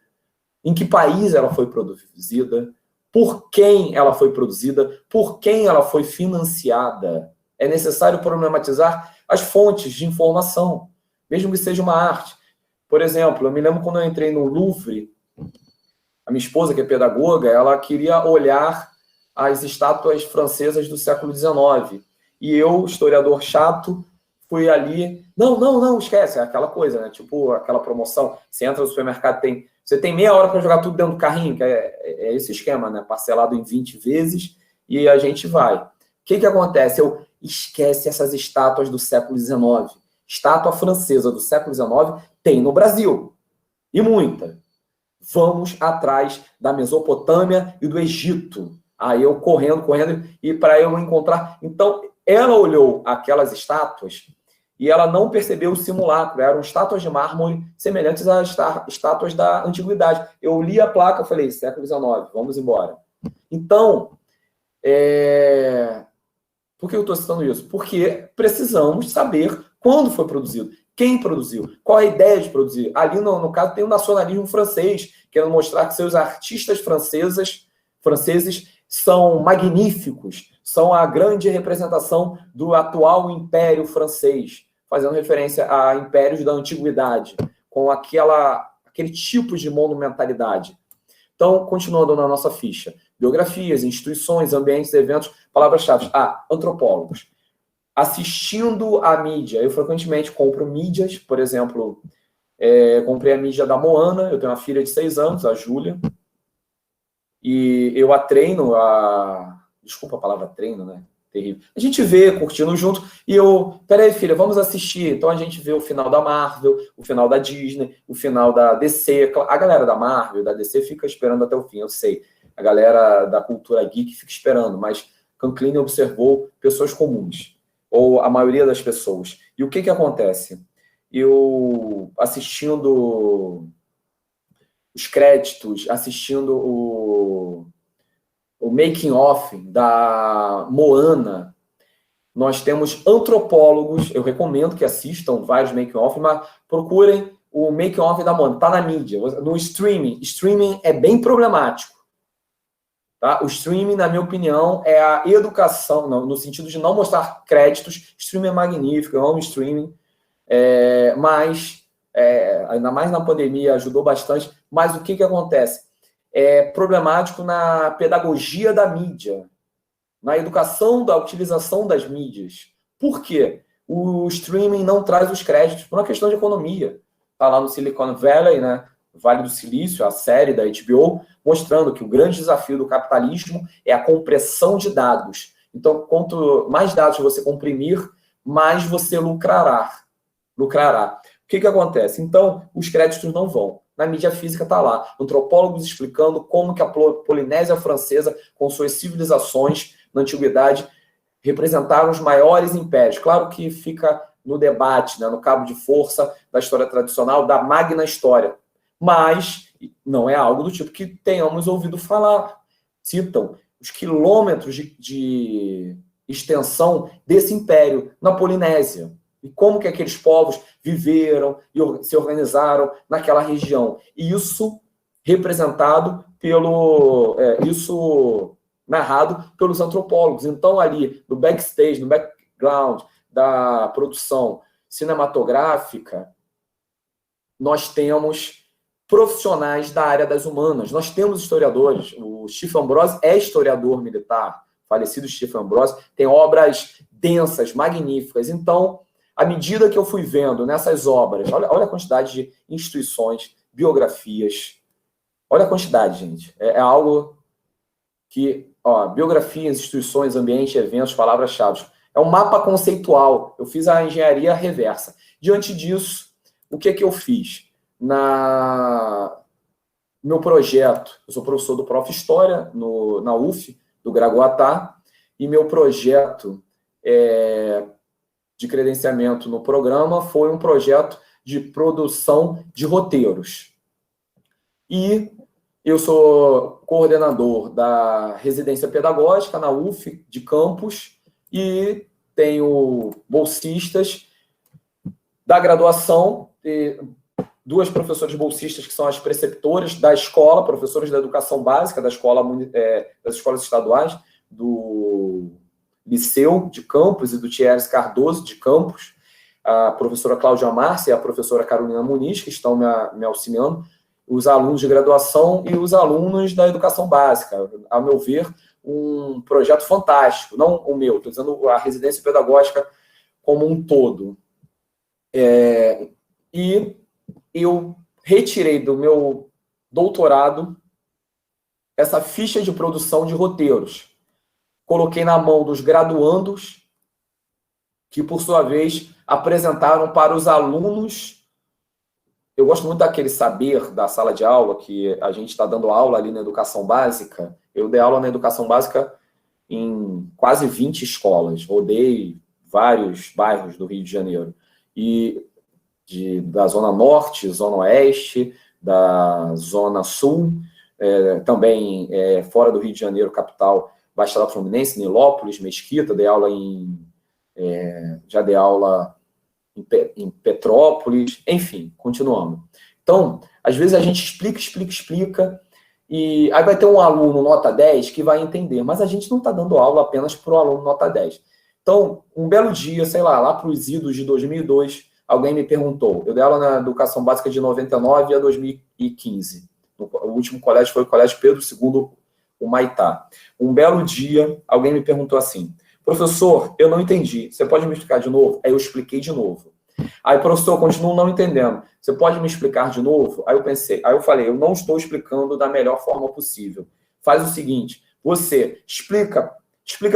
[SPEAKER 2] em que país ela foi produzida, por quem ela foi produzida, por quem ela foi financiada. É necessário problematizar as fontes de informação, mesmo que seja uma arte. Por exemplo, eu me lembro quando eu entrei no Louvre, a minha esposa, que é pedagoga, ela queria olhar as estátuas francesas do século XIX. E eu, historiador chato, fui ali... Não, esquece, é aquela coisa, né? Tipo, aquela promoção, você entra no supermercado, você tem meia hora para jogar tudo dentro do carrinho, que é esse esquema, né? Parcelado em 20 vezes, e a gente vai. O que acontece? Eu esquece essas estátuas do século XIX. Estátua francesa do século XIX tem no Brasil. E muita. Vamos atrás da Mesopotâmia e do Egito. Aí eu correndo, e para eu encontrar... Então, ela olhou aquelas estátuas e ela não percebeu o simulacro. Eram estátuas de mármore semelhantes às estátuas da antiguidade. Eu li a placa e falei, século XIX, vamos embora. Então, por que eu estou citando isso? Porque precisamos saber quando foi produzido, quem produziu, qual a ideia de produzir. Ali, no caso, tem o nacionalismo francês, querendo mostrar que seus artistas franceses são magníficos, são a grande representação do atual Império Francês, fazendo referência a impérios da antiguidade, com aquele tipo de monumentalidade. Então, continuando na nossa ficha, biografias, instituições, ambientes, eventos, palavras-chave. Antropólogos. Assistindo à mídia. Eu frequentemente compro mídias, por exemplo, comprei a mídia da Moana, eu tenho uma filha de 6 anos, a Júlia, e eu a treino, desculpa a palavra treino, né? Terrível. A gente vê, curtindo junto, e peraí, filha, vamos assistir. Então a gente vê o final da Marvel, o final da Disney, o final da DC. A galera da Marvel, da DC fica esperando até o fim, eu sei. A galera da cultura geek fica esperando, mas Canclini observou pessoas comuns, ou a maioria das pessoas. E o que acontece? Eu, assistindo os créditos, assistindo o making of da Moana, nós temos antropólogos, eu recomendo que assistam vários making of, mas procurem o making of da Moana, está na mídia, no streaming. Streaming é bem problemático. Tá? O streaming, na minha opinião, é a educação, no sentido de não mostrar créditos. Streaming é magnífico, eu amo streaming, mas, ainda mais na pandemia, ajudou bastante. Mas o que acontece? É problemático na pedagogia da mídia, na educação da utilização das mídias. Por quê? O streaming não traz os créditos por uma questão de economia. Está lá no Silicon Valley, né? Vale do Silício, a série da HBO, mostrando que o grande desafio do capitalismo é a compressão de dados. Então, quanto mais dados você comprimir, mais você lucrará. O que acontece? Então, os créditos não vão. Na mídia física está lá, antropólogos explicando como que a Polinésia Francesa, com suas civilizações na antiguidade, representaram os maiores impérios. Claro que fica no debate, né, no cabo de força da história tradicional, da Magna História. Mas não é algo do tipo que tenhamos ouvido falar. Citam os quilômetros de extensão desse império na Polinésia. E como que aqueles povos viveram e se organizaram naquela região. E isso representado isso narrado pelos antropólogos. Então, ali, no backstage, no background da produção cinematográfica, nós temos profissionais da área das humanas. Nós temos historiadores. O Stephen Ambrose é historiador militar, falecido Stephen Ambrose, tem obras densas, magníficas. Então, à medida que eu fui vendo nessas obras, olha a quantidade de instituições, biografias, olha a quantidade, gente. É algo que, biografias, instituições, ambiente, eventos, palavras-chave. É um mapa conceitual. Eu fiz a engenharia reversa. Diante disso, o que eu fiz? Meu projeto, eu sou professor do Prof. História na UF, do Gragoatá, e meu projeto de credenciamento no programa foi um projeto de produção de roteiros. E eu sou coordenador da residência pedagógica na UF de Campos e tenho bolsistas da graduação 2 professoras bolsistas que são as preceptoras da escola, professoras da educação básica da escola, das escolas estaduais, do Liceu de Campos e do Thierry Cardoso de Campos, a professora Cláudia Márcia e a professora Carolina Muniz, que estão me auxiliando, os alunos de graduação e os alunos da educação básica. A meu ver, um projeto fantástico, não o meu, estou dizendo a residência pedagógica como um todo. E eu retirei do meu doutorado essa ficha de produção de roteiros. Coloquei na mão dos graduandos, que, por sua vez, apresentaram para os alunos. Eu gosto muito daquele saber da sala de aula, que a gente está dando aula ali na educação básica. Eu dei aula na educação básica em quase 20 escolas. Rodei vários bairros do Rio de Janeiro. E da Zona Norte, Zona Oeste, da Zona Sul, também fora do Rio de Janeiro, capital, Baixada Fluminense, Nilópolis, Mesquita, já dei aula em Petrópolis, enfim, continuando. Então, às vezes a gente explica, e aí vai ter um aluno nota 10 que vai entender, mas a gente não está dando aula apenas para o aluno nota 10. Então, um belo dia, sei lá para os idos de 2002, alguém me perguntou, eu dei aula na educação básica de 99 a 2015. O último colégio foi o Colégio Pedro II, o Maitá. Um belo dia, alguém me perguntou assim, professor, eu não entendi, você pode me explicar de novo? Aí eu expliquei de novo. Aí, professor, eu continuo não entendendo, você pode me explicar de novo? Aí eu falei, eu não estou explicando da melhor forma possível. Faz o seguinte, você explica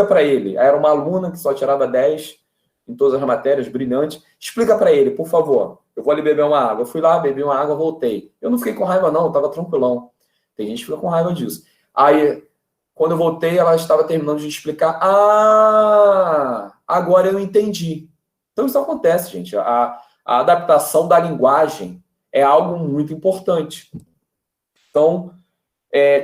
[SPEAKER 2] para ele. Aí era uma aluna que só tirava 10 em todas as matérias, brilhante. Explica para ele, por favor. Eu vou ali beber uma água. Eu fui lá, bebi uma água, voltei. Eu não fiquei com raiva, não, eu estava tranquilão. Tem gente que fica com raiva disso. Aí, quando eu voltei, ela estava terminando de explicar. Agora eu entendi. Então, isso acontece, gente. A adaptação da linguagem é algo muito importante. Então,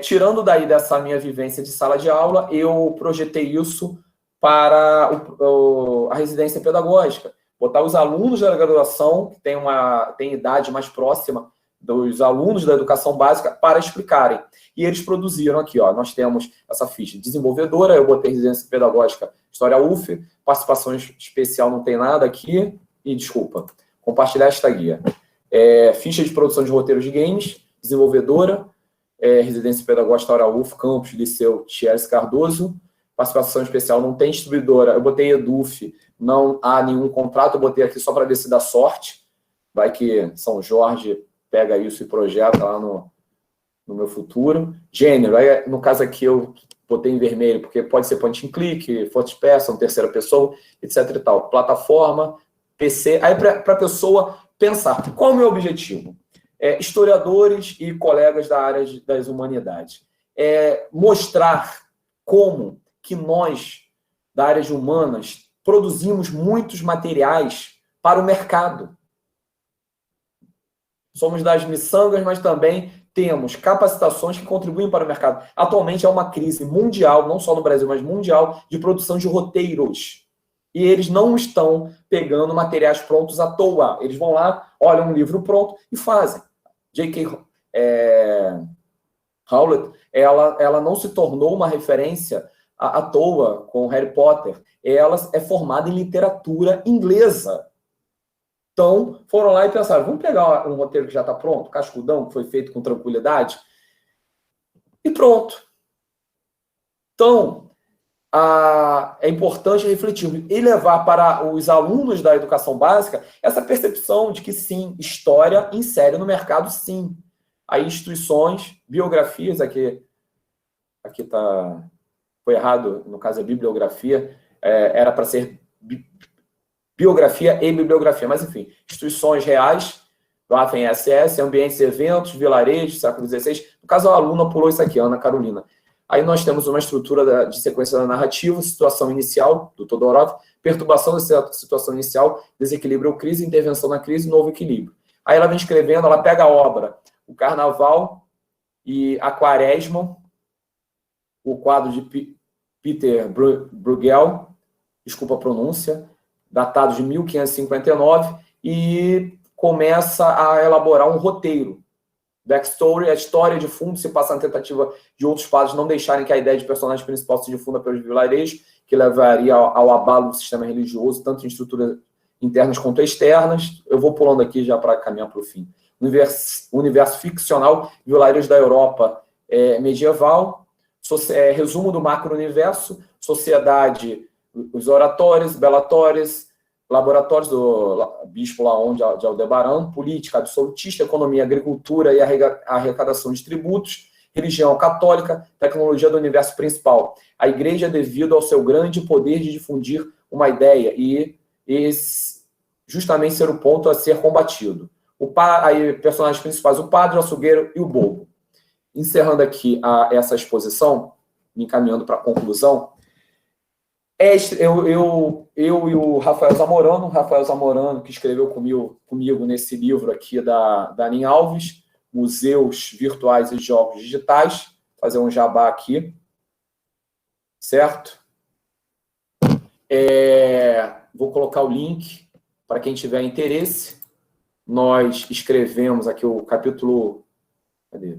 [SPEAKER 2] tirando daí dessa minha vivência de sala de aula, eu projetei isso para a residência pedagógica. Botar os alunos da graduação, que têm idade mais próxima dos alunos da educação básica, para explicarem. E eles produziram aqui, ó, nós temos essa ficha desenvolvedora, eu botei residência pedagógica, História UF, participação especial não tem nada aqui, e desculpa, compartilhar esta guia. Ficha de produção de roteiros de games, desenvolvedora, residência pedagógica, História UF, campus, Liceu Thierry Cardoso, participação especial não tem distribuidora, eu botei EDUF, não há nenhum contrato, eu botei aqui só para ver se dá sorte, vai que São Jorge pega isso e projeta lá no meu futuro. Gênero, aí, no caso aqui eu botei em vermelho, porque pode ser point and click, first person, terceira pessoa, etc e tal. Plataforma, PC, aí para a pessoa pensar, qual é o meu objetivo? Historiadores e colegas da área das humanidades. Mostrar como que nós, da área de humanas, produzimos muitos materiais para o mercado. Somos das miçangas, mas também temos capacitações que contribuem para o mercado. Atualmente há uma crise mundial, não só no Brasil, mas mundial, de produção de roteiros. E eles não estão pegando materiais prontos à toa. Eles vão lá, olham um livro pronto e fazem. J.K. Rowling, ela não se tornou uma referência à toa com Harry Potter. Ela é formada em literatura inglesa. Então, foram lá e pensaram, vamos pegar um roteiro que já está pronto, cascudão, que foi feito com tranquilidade, e pronto. Então, é importante refletir e levar para os alunos da educação básica essa percepção de que, sim, história insere no mercado, sim. Aí, instituições, biografias, aqui foi errado, no caso é bibliografia, era para ser biografia e bibliografia, mas enfim, instituições reais, lá tem SS, ambientes e eventos, vilarejos, século XVI. No caso, a aluna pulou isso aqui, a Ana Carolina. Aí nós temos uma estrutura de sequência da narrativa, situação inicial, do Todorov, perturbação da situação inicial, desequilíbrio ou crise, intervenção na crise, novo equilíbrio. Aí ela vem escrevendo, ela pega a obra, o Carnaval e a Quaresma, o quadro de Peter Bruegel, desculpa a pronúncia, datado de 1559, e começa a elaborar um roteiro. Backstory, a história de fundo, se passa na tentativa de outros padres não deixarem que a ideia de personagem principal se difunda pelos vilarejos, que levaria ao abalo do sistema religioso, tanto em estruturas internas quanto externas. Eu vou pulando aqui já para caminhar para o fim. Universo ficcional, vilarejos da Europa medieval, resumo do macro-universo, sociedade, os oratórios, belatórios, laboratórios do Bispo Laon de Aldebaran, política absolutista, economia, agricultura e arrecadação de tributos, religião católica, tecnologia do universo principal. A igreja, devido ao seu grande poder de difundir uma ideia, e esse justamente ser o ponto a ser combatido. Aí, personagens principais, o padre, o açougueiro e o bobo. Encerrando aqui essa exposição, me encaminhando para a conclusão, eu e o Rafael Zamorano, que escreveu comigo nesse livro aqui da Anin Alves, Museus Virtuais e Jogos Digitais, fazer um jabá aqui, certo? Vou colocar o link para quem tiver interesse. Nós escrevemos aqui o capítulo... Cadê?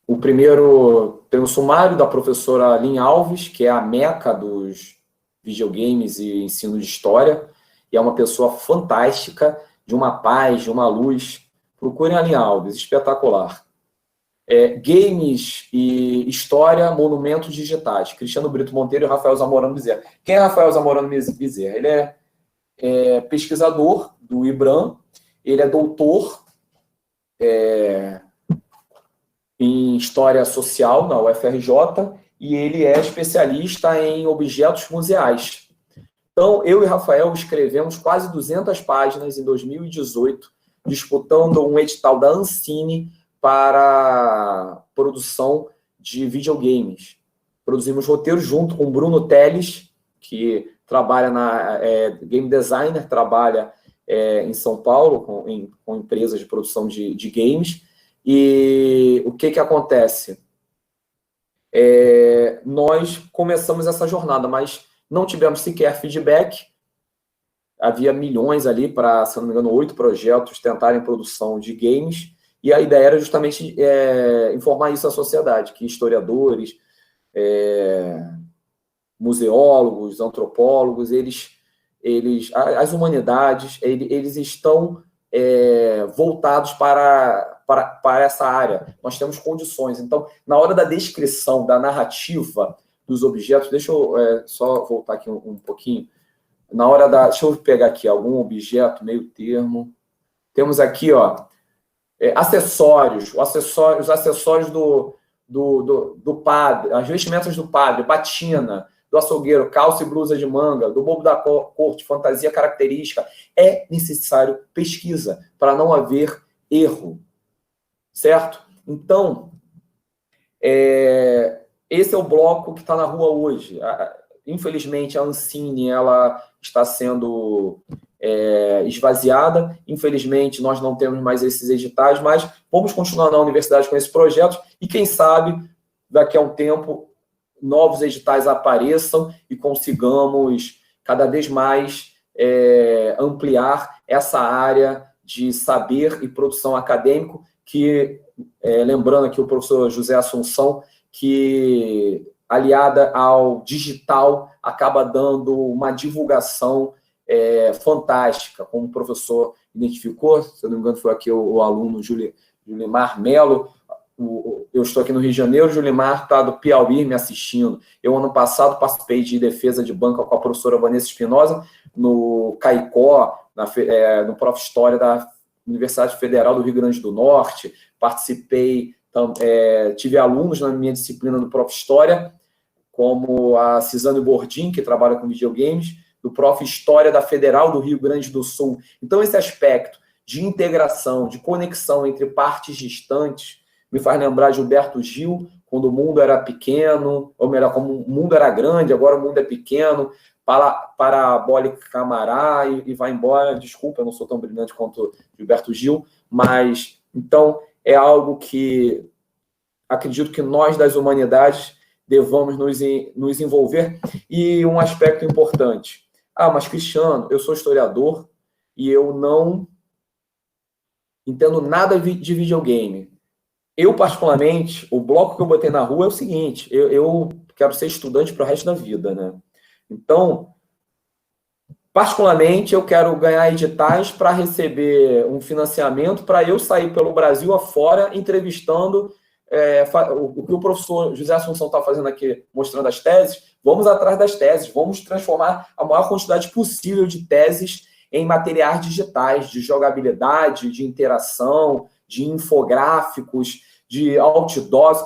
[SPEAKER 2] O primeiro tem o sumário da professora Anin Alves, que é a meca dos videogames e ensino de história, e é uma pessoa fantástica, de uma paz, de uma luz. Procurem a Anin Alves, espetacular. Games e História, Monumentos Digitais, Cristiano Brito Monteiro e Rafael Zamorano Bezerra. Quem é Rafael Zamorano Bezerra? Ele é pesquisador do IBRAM, ele é doutor em História Social na UFRJ e ele é especialista em objetos museais. Então, eu e Rafael escrevemos quase 200 páginas em 2018, disputando um edital da Ancine para produção de videogames. Produzimos roteiros junto com o Bruno Teles, que trabalha game designer, trabalha em São Paulo com empresas de produção de games. E o que acontece? Nós começamos essa jornada, mas não tivemos sequer feedback. Havia milhões ali para, se não me engano, 8 projetos tentarem produção de games. E a ideia era justamente informar isso à sociedade, que historiadores, museólogos, antropólogos, as humanidades, eles estão voltados para essa área. Nós temos condições. Então, na hora da descrição, da narrativa dos objetos, deixa eu só voltar aqui um pouquinho. Deixa eu pegar aqui algum objeto, meio termo. Temos aqui, ó, acessórios, os acessórios do padre, as vestimentas do padre, batina, do açougueiro, calça e blusa de manga, do bobo da corte, fantasia característica. É necessário pesquisa para não haver erro, certo? Então, esse é o bloco que está na rua hoje. Infelizmente, a Ancine ela está sendo esvaziada. Infelizmente, nós não temos mais esses editais, mas vamos continuar na universidade com esses projetos e, quem sabe, daqui a um tempo, novos editais apareçam e consigamos cada vez mais ampliar essa área de saber e produção acadêmico, que, lembrando aqui o professor José Assunção, que aliada ao digital acaba dando uma divulgação fantástica, como o professor identificou, se eu não me engano foi aqui o aluno Julimar Melo. Eu estou aqui no Rio de Janeiro, o Julimar está do Piauí me assistindo. Eu, ano passado, participei de defesa de banca com a professora Vanessa Espinosa, no CAICó, no Prof. História da Universidade Federal do Rio Grande do Norte. Participei, tive alunos na minha disciplina do Prof. História, como a Cisane Bordim, que trabalha com videogames, do Prof. História da Federal do Rio Grande do Sul. Então, esse aspecto de integração, de conexão entre partes distantes, me faz lembrar Gilberto Gil, quando o mundo era pequeno, ou melhor, como o mundo era grande, agora o mundo é pequeno, parabólica Camará e vai embora. Desculpa, eu não sou tão brilhante quanto Gilberto Gil, mas, então, é algo que acredito que nós, das humanidades, devamos nos envolver. E um aspecto importante, Mas Cristiano, eu sou historiador e eu não entendo nada de videogame. Eu, particularmente, o bloco que eu botei na rua é o seguinte, eu quero ser estudante para o resto da vida, né? Então, particularmente, eu quero ganhar editais para receber um financiamento para eu sair pelo Brasil afora entrevistando o que o professor José Assunção está fazendo aqui, mostrando as teses. Vamos atrás das teses, vamos transformar a maior quantidade possível de teses em materiais digitais, de jogabilidade, de interação, de infográficos, de outdoors,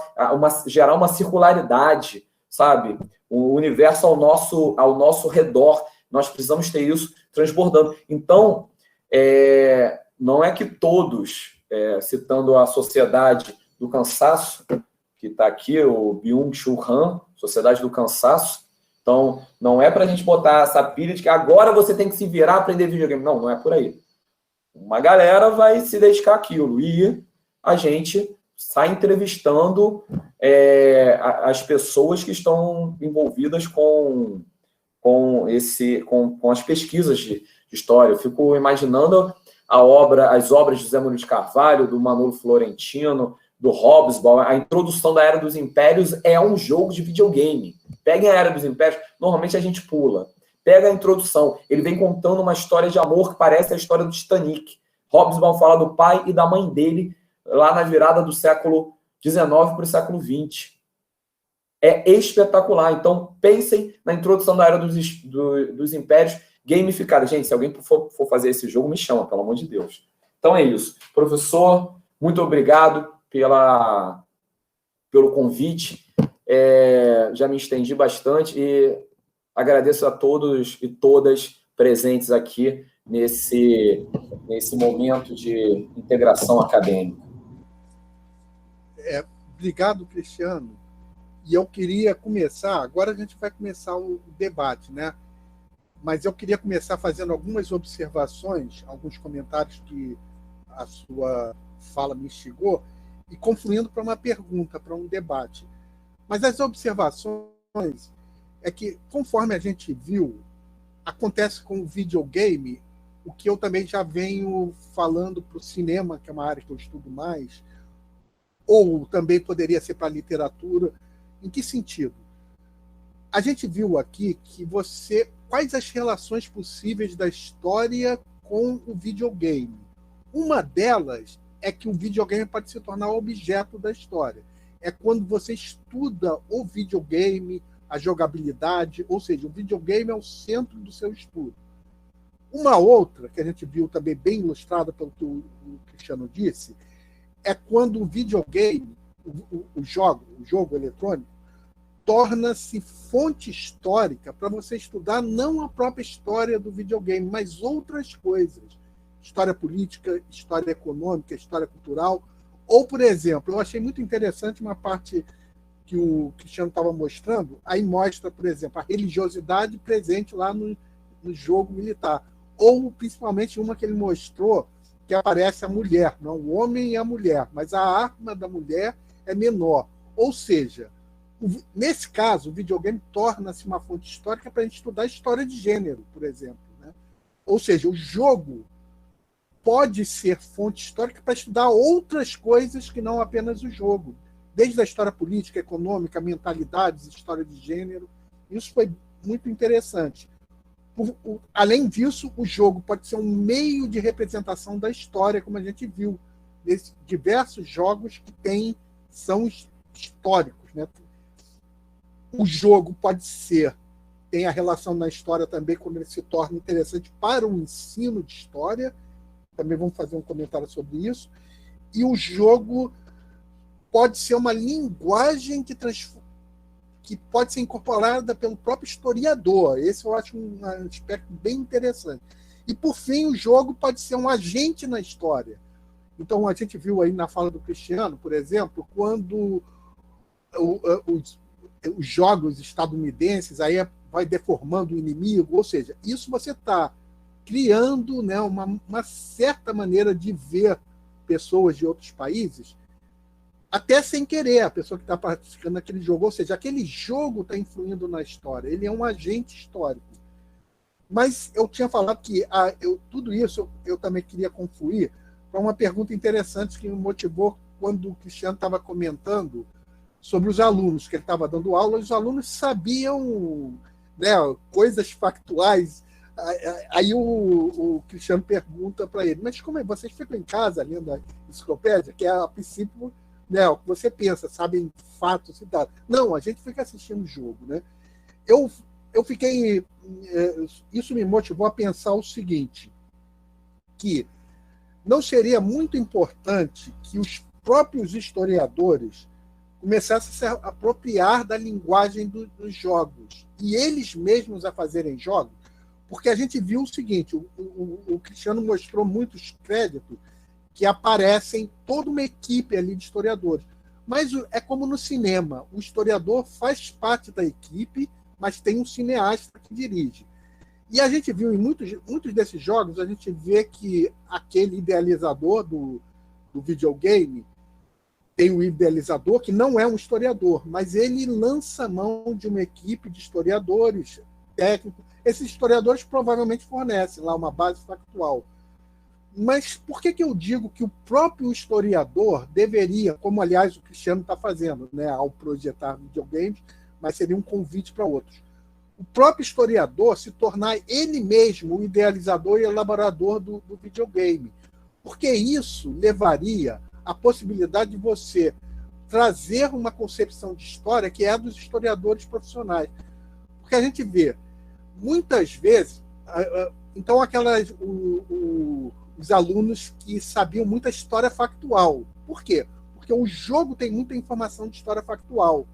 [SPEAKER 2] gerar uma circularidade, sabe? O universo ao nosso redor. Nós precisamos ter isso transbordando. Então, não é que todos, citando a Sociedade do Cansaço, que está aqui, o Byung-Chul Han, Sociedade do Cansaço, então, não é para a gente botar essa pilha de que agora você tem que se virar a aprender videogame. Não, não é por aí. Uma galera vai se dedicar àquilo e a gente sai entrevistando as pessoas que estão envolvidas com as pesquisas de história. Eu fico imaginando as obras de José Murilo de Carvalho, do Manolo Florentino, do Hobsbawm. A introdução da Era dos Impérios é um jogo de videogame. Peguem a Era dos Impérios, normalmente a gente pula. Pega a introdução, ele vem contando uma história de amor que parece a história do Titanic. Hobsbawm fala do pai e da mãe dele lá na virada do século XIX para o século XX. É espetacular. Então, pensem na introdução da Era dos Impérios gamificada. Gente, se alguém for fazer esse jogo, me chama, pelo amor de Deus. Então é isso. Professor, muito obrigado pelo convite. Já me estendi bastante e agradeço a todos e todas presentes aqui nesse momento de integração acadêmica.
[SPEAKER 1] Obrigado, Cristiano. E eu queria começar, agora a gente vai começar o debate, né? Mas eu queria começar fazendo algumas observações, alguns comentários que a sua fala me instigou, e confluindo para uma pergunta, para um debate. Mas as observações é que, conforme a gente viu, acontece com o videogame o que eu também já venho falando para o cinema, que é uma área que eu estudo mais, ou também poderia ser para a literatura. Em que sentido? A gente viu aqui que quais as relações possíveis da história com o videogame. Uma delas é que o videogame pode se tornar objeto da história. É quando você estuda o videogame, a jogabilidade, ou seja, o videogame é o centro do seu estudo. Uma outra, que a gente viu também bem ilustrada pelo que o Cristiano disse, é quando o videogame, o jogo eletrônico, torna-se fonte histórica para você estudar não a própria história do videogame, mas outras coisas. História política, história econômica, história cultural. Ou, por exemplo, eu achei muito interessante uma parte que o Cristiano estava mostrando, aí mostra, por exemplo, a religiosidade presente lá no jogo militar. Ou, principalmente, uma que ele mostrou, que aparece a mulher, não o homem e a mulher, mas a arma da mulher é menor. Ou seja, nesse caso, o videogame torna-se uma fonte histórica para a gente estudar a história de gênero, por exemplo, né? Ou seja, o jogo pode ser fonte histórica para estudar outras coisas que não apenas o jogo, desde a história política, econômica, mentalidades, história de gênero. Isso foi muito interessante. Além disso, o jogo pode ser um meio de representação da história, como a gente viu, nesses diversos jogos que são históricos, né? O jogo tem a relação na história também, quando ele se torna interessante para o ensino de história. Também vamos fazer um comentário sobre isso. E o jogo pode ser uma linguagem que pode ser incorporada pelo próprio historiador. Esse eu acho um aspecto bem interessante. E, por fim, o jogo pode ser um agente na história. Então, a gente viu aí na fala do Cristiano, por exemplo, quando os jogos estadunidenses aí vai deformando o inimigo, ou seja, isso você está criando, né, uma certa maneira de ver pessoas de outros países, até sem querer, a pessoa que está participando daquele jogo, ou seja, aquele jogo está influindo na história, ele é um agente histórico. Mas eu tinha falado que tudo isso eu também queria confluir para uma pergunta interessante que me motivou quando o Cristiano estava comentando sobre os alunos, que ele estava dando aula, e os alunos sabiam, né, coisas factuais. Aí o Cristiano pergunta para ele, mas como é? Vocês ficam em casa lendo a enciclopédia? Que é, a princípio, né, o que você pensa, sabem fatos e tal. Não, a gente fica assistindo o jogo. Né? Eu fiquei... Isso me motivou a pensar o seguinte, que não seria muito importante que os próprios historiadores começassem a se apropriar da linguagem dos jogos e eles mesmos a fazerem jogos, porque a gente viu o seguinte, o Cristiano mostrou muitos créditos que aparecem toda uma equipe ali de historiadores, mas é como no cinema, o historiador faz parte da equipe, mas tem um cineasta que dirige. E a gente viu em muitos desses jogos, a gente vê que aquele idealizador do videogame tem um idealizador que não é um historiador, mas ele lança mão de uma equipe de historiadores técnicos. Esses historiadores provavelmente fornecem lá uma base factual. Mas por que eu digo que o próprio historiador deveria, como aliás o Cristiano está fazendo, né, ao projetar videogames, mas seria um convite para outros, o próprio historiador se tornar ele mesmo o idealizador e elaborador do videogame. Porque isso levaria à possibilidade de você trazer uma concepção de história que é a dos historiadores profissionais. Porque a gente vê, muitas vezes, então os alunos que sabiam muita história factual. Por quê? Porque o jogo tem muita informação de história factual.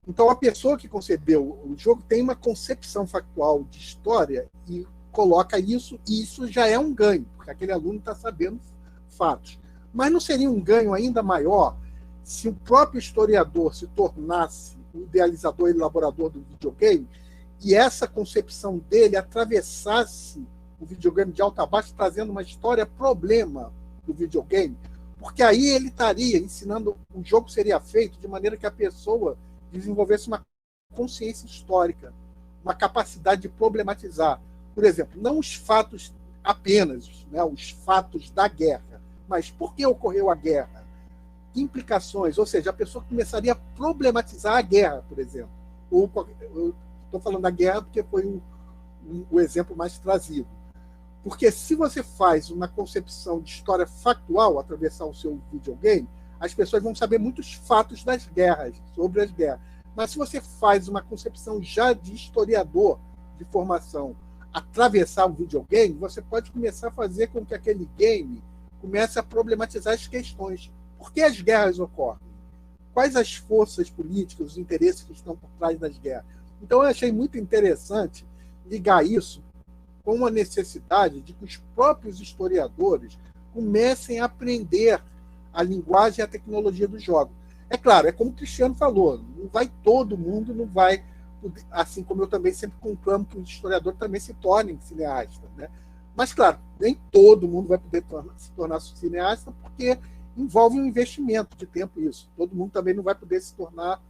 [SPEAKER 1] Então, a pessoa que concebeu o jogo tem uma concepção factual de história e coloca isso, e isso já é um ganho, porque aquele aluno está sabendo fatos. Mas não seria um ganho ainda maior se o próprio historiador se tornasse o idealizador e elaborador do videogame e essa concepção dele atravessasse o videogame de alto a baixo, trazendo uma história-problema do videogame? Porque aí ele estaria ensinando, o jogo seria feito de maneira que a pessoa desenvolvesse uma consciência histórica, uma capacidade de problematizar. Por exemplo, não os fatos apenas, né, os fatos da guerra, mas por que ocorreu a guerra? Que implicações? Ou seja, a pessoa começaria a problematizar a guerra, por exemplo. Eu estou falando da guerra porque foi o exemplo mais trazido. Porque se você faz uma concepção de história factual atravessar o seu videogame, as pessoas vão saber muitos fatos das guerras, sobre as guerras. Mas se você faz uma concepção já de historiador de formação atravessar o videogame, você pode começar a fazer com que aquele game comece a problematizar as questões. Por que as guerras ocorrem? Quais as forças políticas, os interesses que estão por trás das guerras? Então, eu achei muito interessante ligar isso com a necessidade de que os próprios historiadores comecem a aprender a linguagem e a tecnologia do jogo. É claro, é como o Cristiano falou, não vai todo mundo, não vai, assim como eu também sempre conclamo que os historiadores também se tornem cineastas, né? Mas, claro, nem todo mundo vai poder se tornar cineasta, porque envolve um investimento de tempo isso. Todo mundo também não vai poder se tornar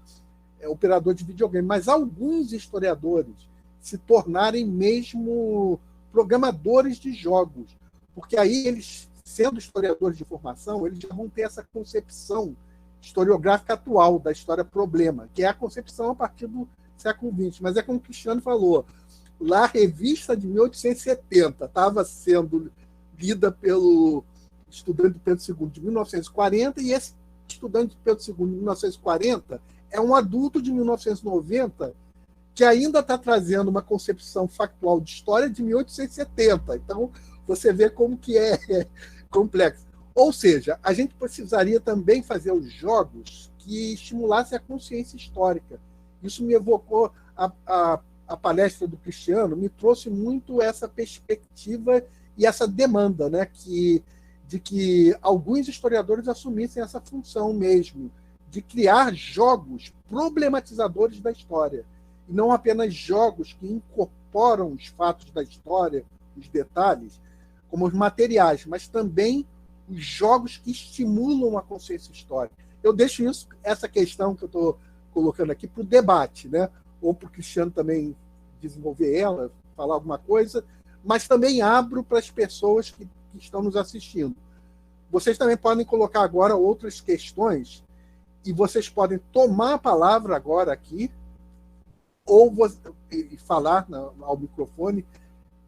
[SPEAKER 1] operador de videogame, mas alguns historiadores se tornarem mesmo programadores de jogos, porque aí eles, sendo historiadores de formação, eles já vão ter essa concepção historiográfica atual da história-problema, que é a concepção a partir do século XX. Mas é como o Cristiano falou, lá a revista de 1870 estava sendo lida pelo estudante de Pedro II de 1940, e esse estudante de Pedro II de 1940 é um adulto de 1990 que ainda está trazendo uma concepção factual de história de 1870. Então, você vê como que é complexo. Ou seja, a gente precisaria também fazer os jogos que estimulassem a consciência histórica. Isso me evocou a palestra do Cristiano, me trouxe muito essa perspectiva e essa demanda, né, de que alguns historiadores assumissem essa função mesmo, de criar jogos problematizadores da história, e não apenas jogos que incorporam os fatos da história, os detalhes, como os materiais, mas também os jogos que estimulam a consciência histórica. Eu deixo essa questão que eu estou colocando aqui para o debate, né? Ou para o Cristiano também desenvolver ela, falar alguma coisa, mas também abro para as pessoas que estão nos assistindo. Vocês também podem colocar agora outras questões e vocês podem tomar a palavra agora aqui ou falar ao microfone,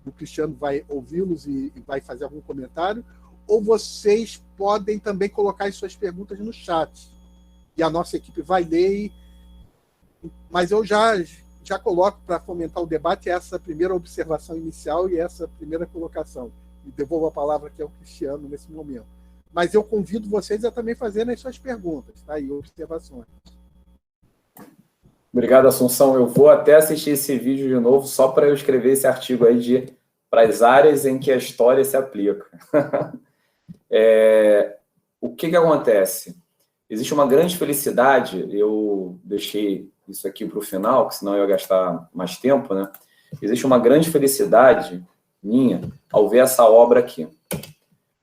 [SPEAKER 1] o Cristiano vai ouvi-los e vai fazer algum comentário, ou vocês podem também colocar as suas perguntas no chat. E a nossa equipe vai ler. Mas eu já coloco para fomentar o debate essa primeira observação inicial e essa primeira colocação. E devolvo a palavra aqui ao Cristiano nesse momento. Mas eu convido vocês a também fazerem as suas perguntas, tá? E observações.
[SPEAKER 2] Obrigado, Assunção. Eu vou até assistir esse vídeo de novo só para eu escrever esse artigo aí para as áreas em que a história se aplica. O que acontece? Existe uma grande felicidade, eu deixei isso aqui para o final, porque senão eu ia gastar mais tempo, né? Existe uma grande felicidade minha ao ver essa obra aqui.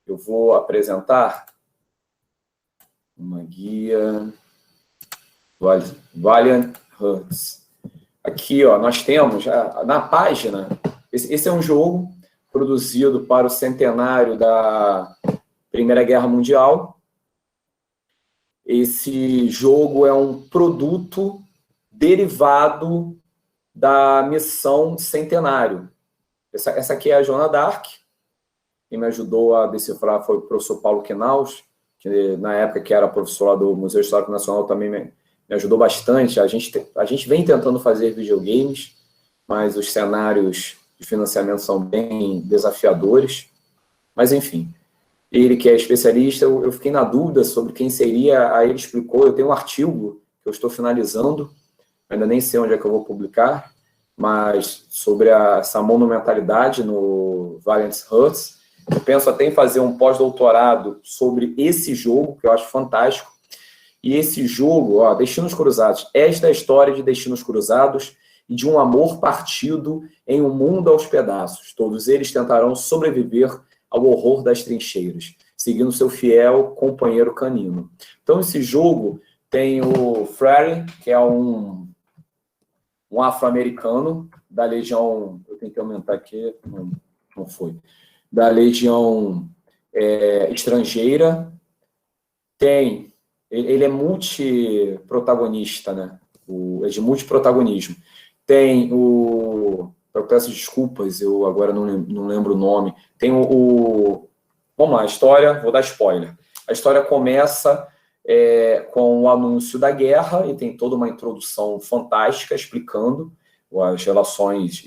[SPEAKER 2] Eu vou apresentar uma guia Valiant Hearts. Aqui, ó, nós temos na página, esse é um jogo produzido para o centenário da Primeira Guerra Mundial. Esse jogo é um produto derivado da missão Centenário. Essa aqui é a Joana d'Arc. Quem me ajudou a decifrar foi o professor Paulo Quinaus, que na época que era professor lá do Museu Histórico Nacional também me ajudou bastante. A gente vem tentando fazer videogames, mas os cenários de financiamento são bem desafiadores. Mas, enfim, ele que é especialista, eu fiquei na dúvida sobre quem seria, aí ele explicou. Eu tenho um artigo que eu estou finalizando, ainda nem sei onde é que eu vou publicar, mas sobre essa monumentalidade no Valiant Hearts. Eu penso até em fazer um pós-doutorado sobre esse jogo, que eu acho fantástico. E esse jogo, ó, Destinos Cruzados, esta é a história de Destinos Cruzados e de um amor partido em um mundo aos pedaços. Todos eles tentarão sobreviver ao horror das trincheiras, seguindo seu fiel companheiro canino. Então, esse jogo tem o Frere, que é um afro-americano da Legião... Eu tenho que aumentar aqui, não foi. Da Legião Estrangeira. Ele é multiprotagonista, né? É de multiprotagonismo. Tem o... Eu peço desculpas, eu agora não lembro o nome. Tem Vamos lá, a história, vou dar spoiler. A história começa com o anúncio da guerra e tem toda uma introdução fantástica explicando as relações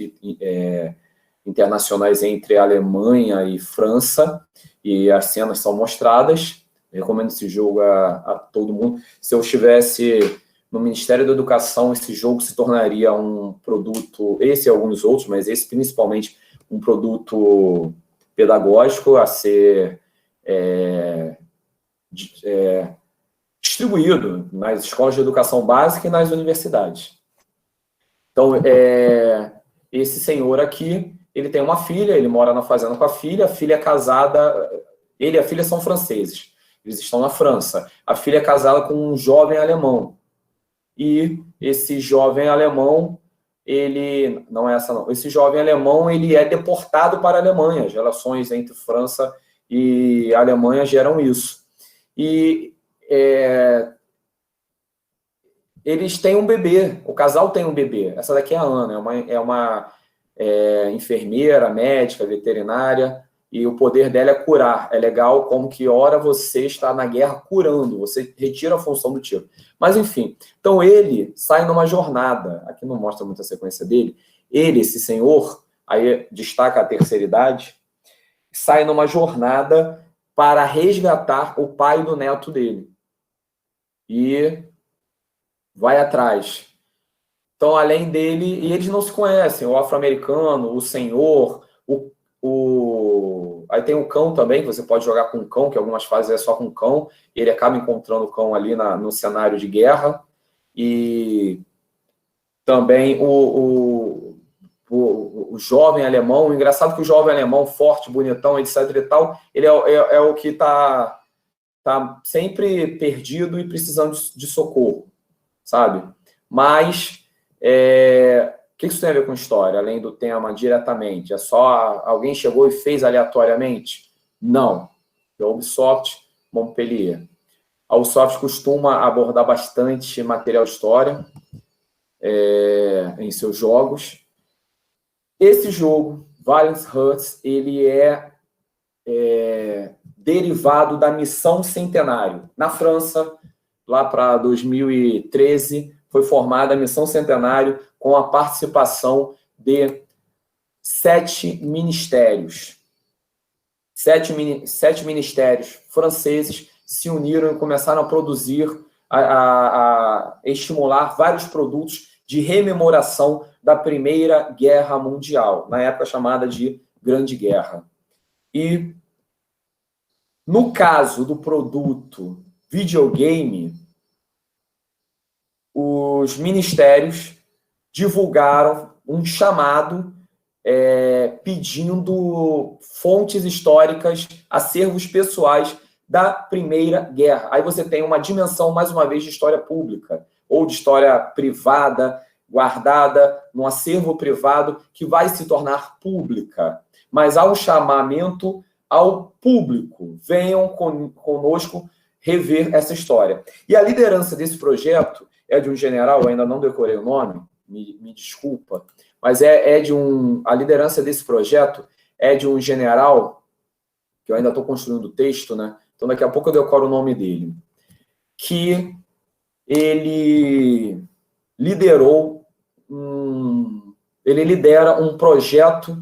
[SPEAKER 2] internacionais entre Alemanha e França, e as cenas são mostradas. Eu recomendo esse jogo a todo mundo. Se eu estivesse no Ministério da Educação, esse jogo se tornaria um produto, esse e alguns outros, mas esse principalmente um produto pedagógico a ser distribuído nas escolas de educação básica e nas universidades. Então, esse senhor aqui, ele tem uma filha, ele mora na fazenda com a filha é casada, ele e a filha são franceses, eles estão na França. A filha é casada com um jovem alemão. E esse jovem alemão, esse jovem alemão, ele é deportado para a Alemanha. As relações entre França e Alemanha geram isso. E eles têm um bebê, o casal tem um bebê. Essa daqui é a Ana, é uma enfermeira, médica, veterinária, e o poder dela é curar. É legal como que ora você está na guerra curando, você retira a função do tiro. Mas, enfim, então ele sai numa jornada, aqui não mostra muito a sequência dele, esse senhor, aí destaca a terceira idade, sai numa jornada para resgatar o pai do neto dele. E vai atrás. Então, além dele, e eles não se conhecem, o afro-americano, o senhor, aí tem o cão também, que você pode jogar com o cão, que algumas fases é só com o cão, e ele acaba encontrando o cão ali no cenário de guerra. E também o jovem alemão, o engraçado é que o jovem alemão, forte, bonitão, etc e tal, ele é o que está sempre perdido e precisando de socorro, sabe? Mas que isso tem a ver com história, além do tema diretamente? É só alguém chegou e fez aleatoriamente? Não. É a Ubisoft Montpellier. A Ubisoft costuma abordar bastante material história em seus jogos. Esse jogo, Valiant Hearts, ele é derivado da Missão Centenário. Na França, lá para 2013, foi formada a Missão Centenário com a participação de 7 ministérios. 7 ministérios franceses se uniram e começaram a produzir, a estimular vários produtos de rememoração da Primeira Guerra Mundial, na época chamada de Grande Guerra. E, no caso do produto videogame, os ministérios divulgaram um chamado pedindo fontes históricas, acervos pessoais da Primeira Guerra. Aí você tem uma dimensão, mais uma vez, de história pública ou de história privada, guardada num acervo privado que vai se tornar pública. Mas há um chamamento ao público. Venham conosco rever essa história. E a liderança desse projeto é de um general, eu ainda não decorei o nome, me desculpa, mas a liderança desse projeto é de um general, que eu ainda estou construindo o texto, né? Então daqui a pouco eu decoro o nome dele, que ele lidera um projeto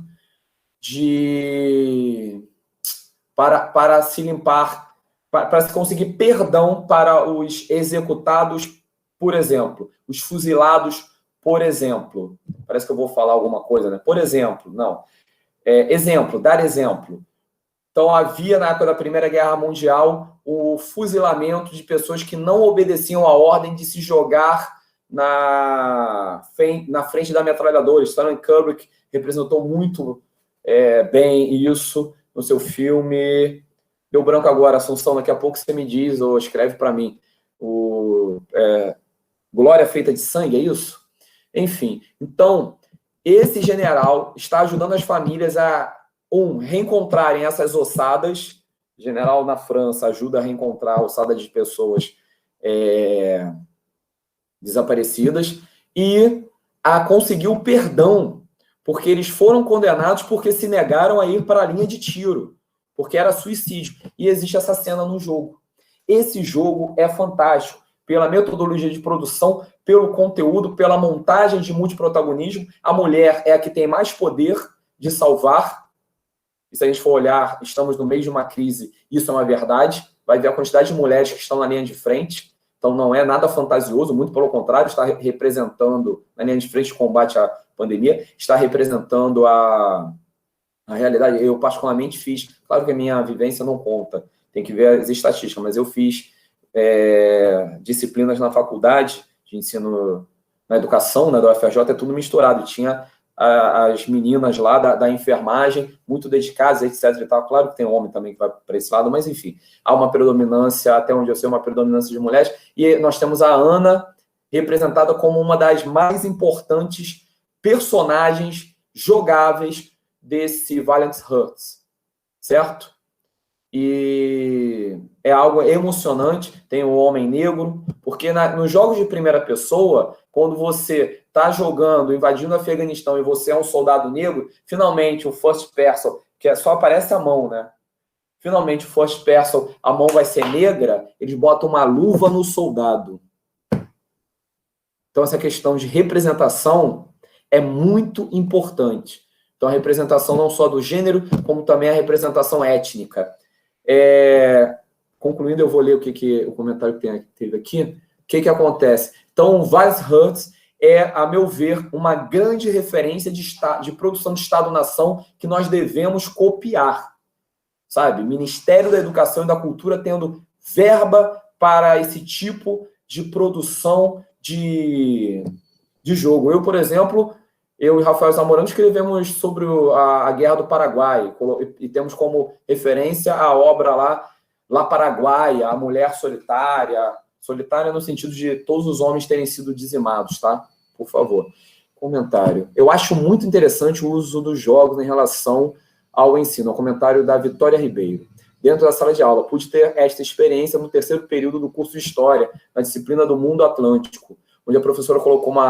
[SPEAKER 2] para se limpar, para se conseguir perdão para os executados, por exemplo, os fuzilados, por exemplo. Parece que eu vou falar alguma coisa, né? Por exemplo, não. Dar exemplo. Então, havia, na época da Primeira Guerra Mundial, o fuzilamento de pessoas que não obedeciam à ordem de se jogar na frente da metralhadora. Stanley Kubrick representou muito bem isso no seu filme. Deu branco agora, Assunção, daqui a pouco você me diz ou escreve para mim. Glória Feita de Sangue, é isso? Enfim, então, esse general está ajudando as famílias a reencontrarem essas ossadas. O general na França ajuda a reencontrar ossadas de pessoas desaparecidas e a conseguir o perdão, porque eles foram condenados porque se negaram a ir para a linha de tiro, porque era suicídio. E existe essa cena no jogo. Esse jogo é fantástico, pela metodologia de produção, pelo conteúdo, pela montagem de multiprotagonismo. A mulher é a que tem mais poder de salvar. E se a gente for olhar, estamos no meio de uma crise, isso é uma verdade. Vai ver a quantidade de mulheres que estão na linha de frente. Então não é nada fantasioso, muito pelo contrário, está representando, na linha de frente de combate à pandemia, está representando a realidade. Eu particularmente fiz, claro que a minha vivência não conta, tem que ver as estatísticas, mas eu fiz disciplinas na faculdade de ensino na educação, né, da UFRJ, é tudo misturado. E tinha as meninas lá da enfermagem, muito dedicadas, etc. E tal. Claro que tem homem também que vai para esse lado, mas enfim, há uma predominância, até onde eu sei, uma predominância de mulheres. E nós temos a Ana representada como uma das mais importantes personagens jogáveis desse Valiant Hearts, certo? E é algo emocionante. Tem o Homem Negro, porque nos jogos de primeira pessoa, quando você está jogando, invadindo o Afeganistão e você é um soldado negro, finalmente o first person, que só aparece a mão, né? Finalmente o first person, a mão vai ser negra, eles botam uma luva no soldado. Então essa questão de representação é muito importante. Então a representação não só do gênero, como também a representação étnica. Concluindo, eu vou ler o comentário que teve aqui. O que acontece? Então, o Valiant Hearts é, a meu ver, uma grande referência de produção de Estado-nação que nós devemos copiar. Sabe? Ministério da Educação e da Cultura tendo verba para esse tipo de produção de jogo. Eu, por exemplo, eu e Rafael Zamorano escrevemos sobre a Guerra do Paraguai e temos como referência a obra lá Paraguaia, a Mulher Solitária no sentido de todos os homens terem sido dizimados, tá? Por favor. comentário. Eu acho muito interessante o uso dos jogos em relação ao ensino. É um comentário da Vitória Ribeiro. Dentro da sala de aula, pude ter esta experiência no terceiro período do curso de História, na disciplina do Mundo Atlântico, onde a professora colocou como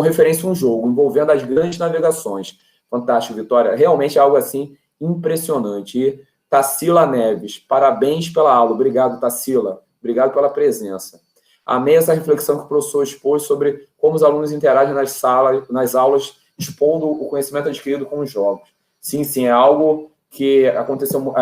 [SPEAKER 2] referência um jogo, envolvendo as grandes navegações. Fantástico, Vitória. Realmente é algo assim impressionante. E Tarsila Neves, parabéns pela aula. Obrigado, Tarsila. Obrigado pela presença. Amei essa reflexão que o professor expôs sobre como os alunos interagem nas aulas, expondo o conhecimento adquirido com os jogos. Sim, é algo que aconteceu...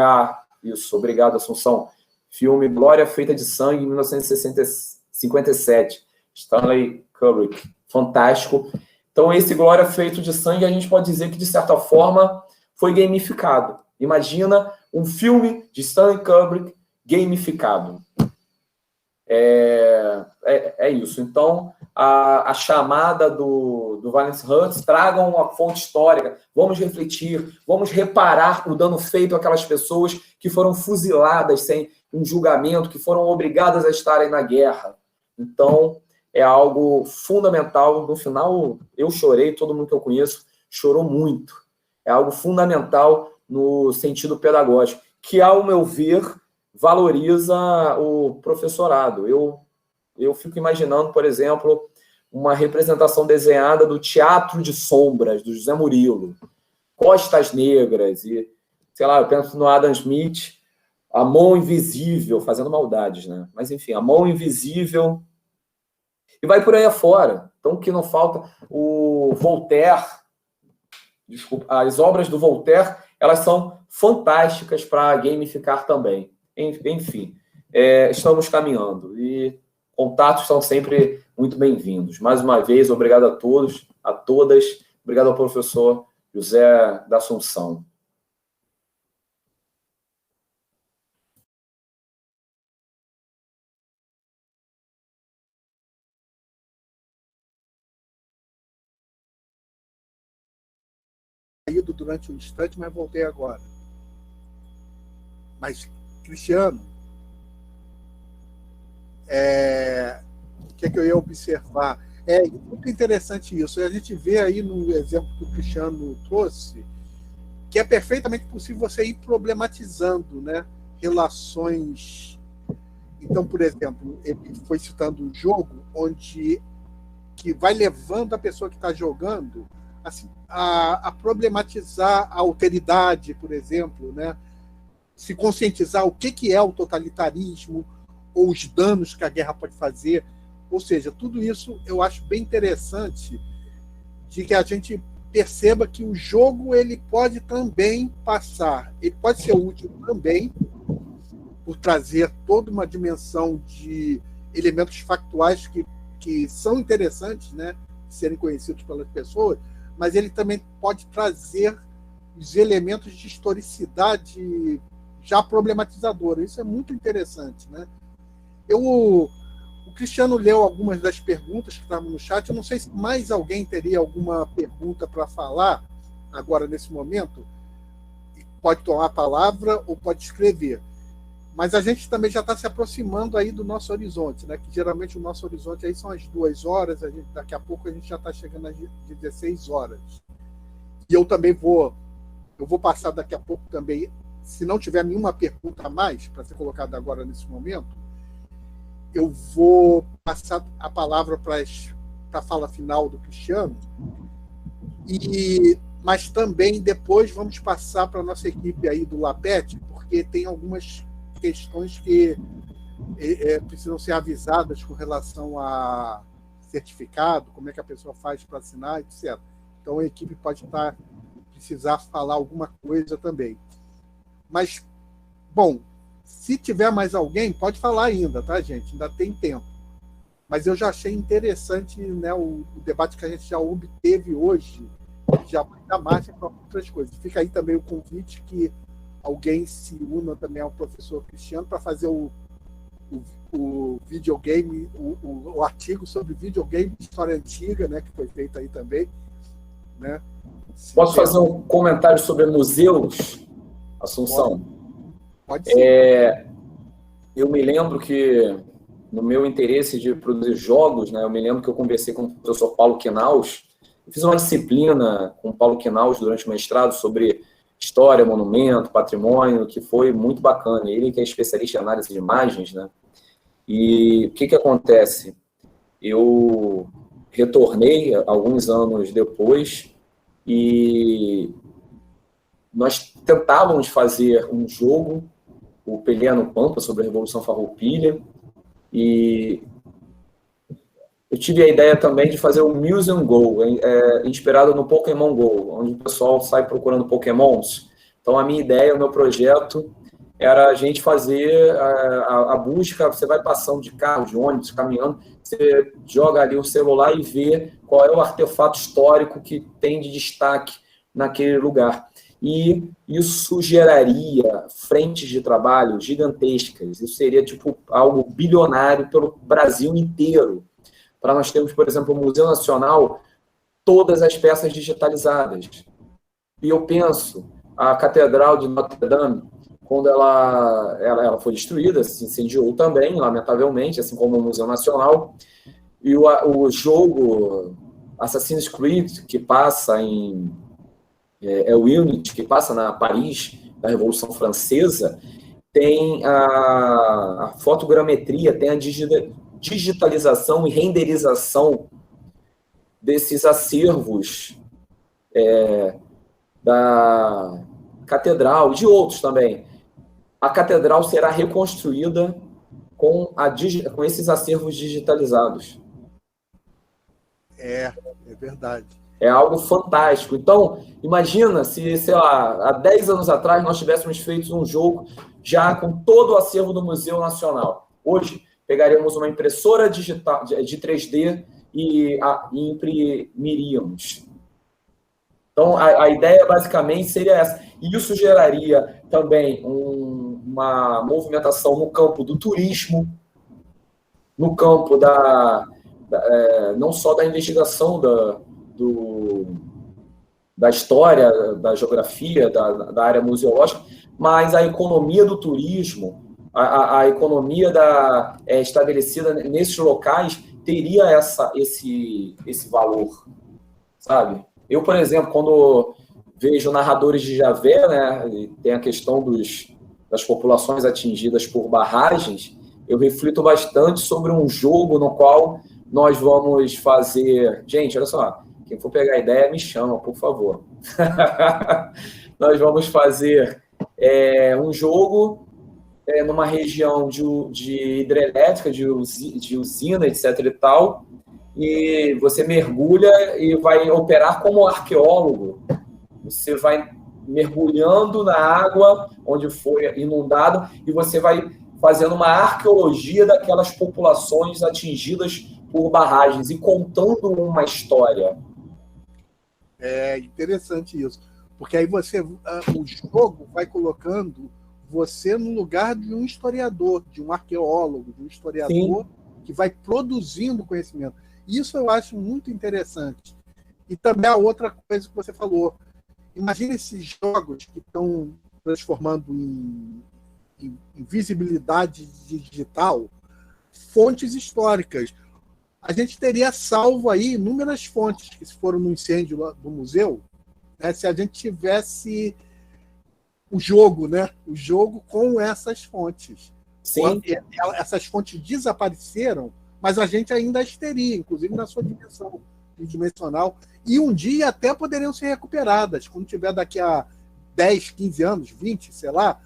[SPEAKER 2] Isso, obrigado, Assunção. Filme Glória Feita de Sangue, 1957. Stanley Kubrick. Fantástico. Então, esse Glória Feito de Sangue, a gente pode dizer que, de certa forma, foi gamificado. Imagina um filme de Stanley Kubrick gamificado. É isso. Então, a chamada do Valence Hertz, tragam uma fonte histórica, vamos refletir, vamos reparar o dano feito àquelas pessoas que foram fuziladas sem um julgamento, que foram obrigadas a estarem na guerra. Então, é algo fundamental. No final, eu chorei, todo mundo que eu conheço chorou muito. É algo fundamental no sentido pedagógico, que, ao meu ver, valoriza o professorado. Eu fico imaginando, por exemplo, uma representação desenhada do Teatro de Sombras, do José Murilo, Costas Negras, e, sei lá, eu penso no Adam Smith, a mão invisível, fazendo maldades, né? Mas, enfim, a mão invisível, e vai por aí afora. Então, o que não falta, o Voltaire, desculpa, as obras do Voltaire, elas são fantásticas para gamificar também. Enfim, estamos caminhando e contatos são sempre muito bem-vindos. Mais uma vez, obrigado a todos, a todas. Obrigado ao professor José da Assunção.
[SPEAKER 1] Durante um instante, mas voltei agora. Mas, Cristiano, o que eu ia observar? É muito interessante isso. A gente vê aí no exemplo que o Cristiano trouxe que é perfeitamente possível você ir problematizando, né, relações. Então, por exemplo, ele foi citando um jogo que vai levando a pessoa que está jogando assim, a problematizar a alteridade, por exemplo, né? Se conscientizar o que é o totalitarismo ou os danos que a guerra pode fazer. Ou seja, tudo isso eu acho bem interessante de que a gente perceba que o jogo ele pode também passar, ele pode ser útil também por trazer toda uma dimensão de elementos factuais que são interessantes, né, de serem conhecidos pelas pessoas, mas ele também pode trazer os elementos de historicidade já problematizadora. Isso é muito interessante, né? O Cristiano leu algumas das perguntas que estavam no chat. Eu não sei se mais alguém teria alguma pergunta para falar agora, nesse momento. Pode tomar a palavra ou pode escrever. Mas a gente também já está se aproximando aí do nosso horizonte, né? Que geralmente o nosso horizonte aí são as 2 horas, daqui a pouco a gente já está chegando às 16 horas. E eu também vou passar daqui a pouco também, se não tiver nenhuma pergunta a mais para ser colocada agora nesse momento, eu vou passar a palavra para a fala final do Cristiano, mas também depois vamos passar para a nossa equipe aí do LAPET, porque tem algumas questões que precisam ser avisadas com relação a certificado, como é que a pessoa faz para assinar, etc. Então a equipe pode precisar falar alguma coisa também. Mas, bom, se tiver mais alguém, pode falar ainda, tá, gente? Ainda tem tempo. Mas eu já achei interessante, né, o debate que a gente já obteve hoje, já vai dar margem para outras coisas. Fica aí também o convite que alguém se una também ao professor Cristiano para fazer o videogame, o artigo sobre videogame de história antiga, né, que foi feito aí também. Né?
[SPEAKER 2] Posso fazer um comentário sobre museus, Assunção?
[SPEAKER 1] Pode ser.
[SPEAKER 2] Eu me lembro que no meu interesse de produzir jogos, né, eu me lembro que eu conversei com o professor Paulo Quinaus, eu fiz uma disciplina com o Paulo Quinaus durante o mestrado sobre história, monumento, patrimônio, que foi muito bacana. Ele que é especialista em análise de imagens, né? E o que acontece? Eu retornei alguns anos depois e nós tentávamos fazer um jogo, o Pelé no Pampa, sobre a Revolução Farroupilha, e eu tive a ideia também de fazer o Museum Go, inspirado no Pokémon Go, onde o pessoal sai procurando Pokémons. Então, a minha ideia, o meu projeto, era a gente fazer a busca. Você vai passando de carro, de ônibus, caminhando, você joga ali o celular e vê qual é o artefato histórico que tem de destaque naquele lugar. E isso geraria frentes de trabalho gigantescas. Isso seria tipo algo bilionário pelo Brasil inteiro. Para nós termos, por exemplo, o Museu Nacional, todas as peças digitalizadas. E eu penso, a Catedral de Notre Dame, quando ela foi destruída, se incendiou também, lamentavelmente, assim como o Museu Nacional, e o jogo Assassin's Creed, que passa em o Unity, que passa na Paris, da Revolução Francesa, tem a fotogrametria, tem a digitalização e renderização desses acervos da catedral e de outros também. A catedral será reconstruída com esses acervos digitalizados.
[SPEAKER 1] É verdade.
[SPEAKER 2] É algo fantástico. Então, imagina se, sei lá, há 10 anos atrás nós tivéssemos feito um jogo já com todo o acervo do Museu Nacional. Hoje, pegaríamos uma impressora digital de 3D e imprimiríamos. Então, a ideia basicamente seria essa. E isso geraria também uma movimentação no campo do turismo, no campo não só da investigação da história, da geografia, da área museológica, mas a economia do turismo, a economia estabelecida nesses locais teria esse valor, sabe? Eu, por exemplo, quando vejo narradores de Javé, né, e tem a questão das populações atingidas por barragens, eu reflito bastante sobre um jogo no qual nós vamos fazer... Gente, olha só, quem for pegar a ideia, me chama, por favor. Nós vamos fazer um jogo numa região de hidrelétrica, de usina, etc. e tal, e você mergulha e vai operar como arqueólogo. Você vai mergulhando na água onde foi inundado e você vai fazendo uma arqueologia daquelas populações atingidas por barragens e contando uma história.
[SPEAKER 1] É interessante isso, porque aí o jogo vai colocando você no lugar de um historiador, de um arqueólogo, de um historiador. Sim. Que vai produzindo conhecimento. Isso eu acho muito interessante. E também a outra coisa que você falou, imagina esses jogos que estão transformando em visibilidade digital fontes históricas. A gente teria salvo aí inúmeras fontes que foram no incêndio do museu, né, se a gente tivesse o jogo, né? O jogo com essas fontes.
[SPEAKER 2] Sim.
[SPEAKER 1] Essas fontes desapareceram, mas a gente ainda as teria, inclusive na sua dimensão tridimensional. E um dia até poderiam ser recuperadas, quando tiver daqui a 10, 15 anos, 20, sei lá,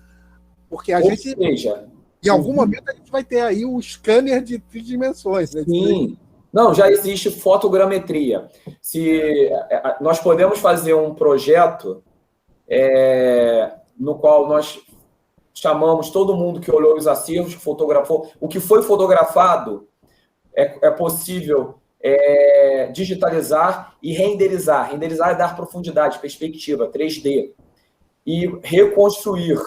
[SPEAKER 1] porque a gente...
[SPEAKER 2] seja,
[SPEAKER 1] em algum momento a gente vai ter aí o scanner de tridimensões. Né?
[SPEAKER 2] Sim. Não, já existe fotogrametria. Nós podemos fazer um projeto no qual nós chamamos todo mundo que olhou os acervos, que fotografou. O que foi fotografado é possível digitalizar e renderizar. Renderizar é dar profundidade, perspectiva, 3D. E reconstruir.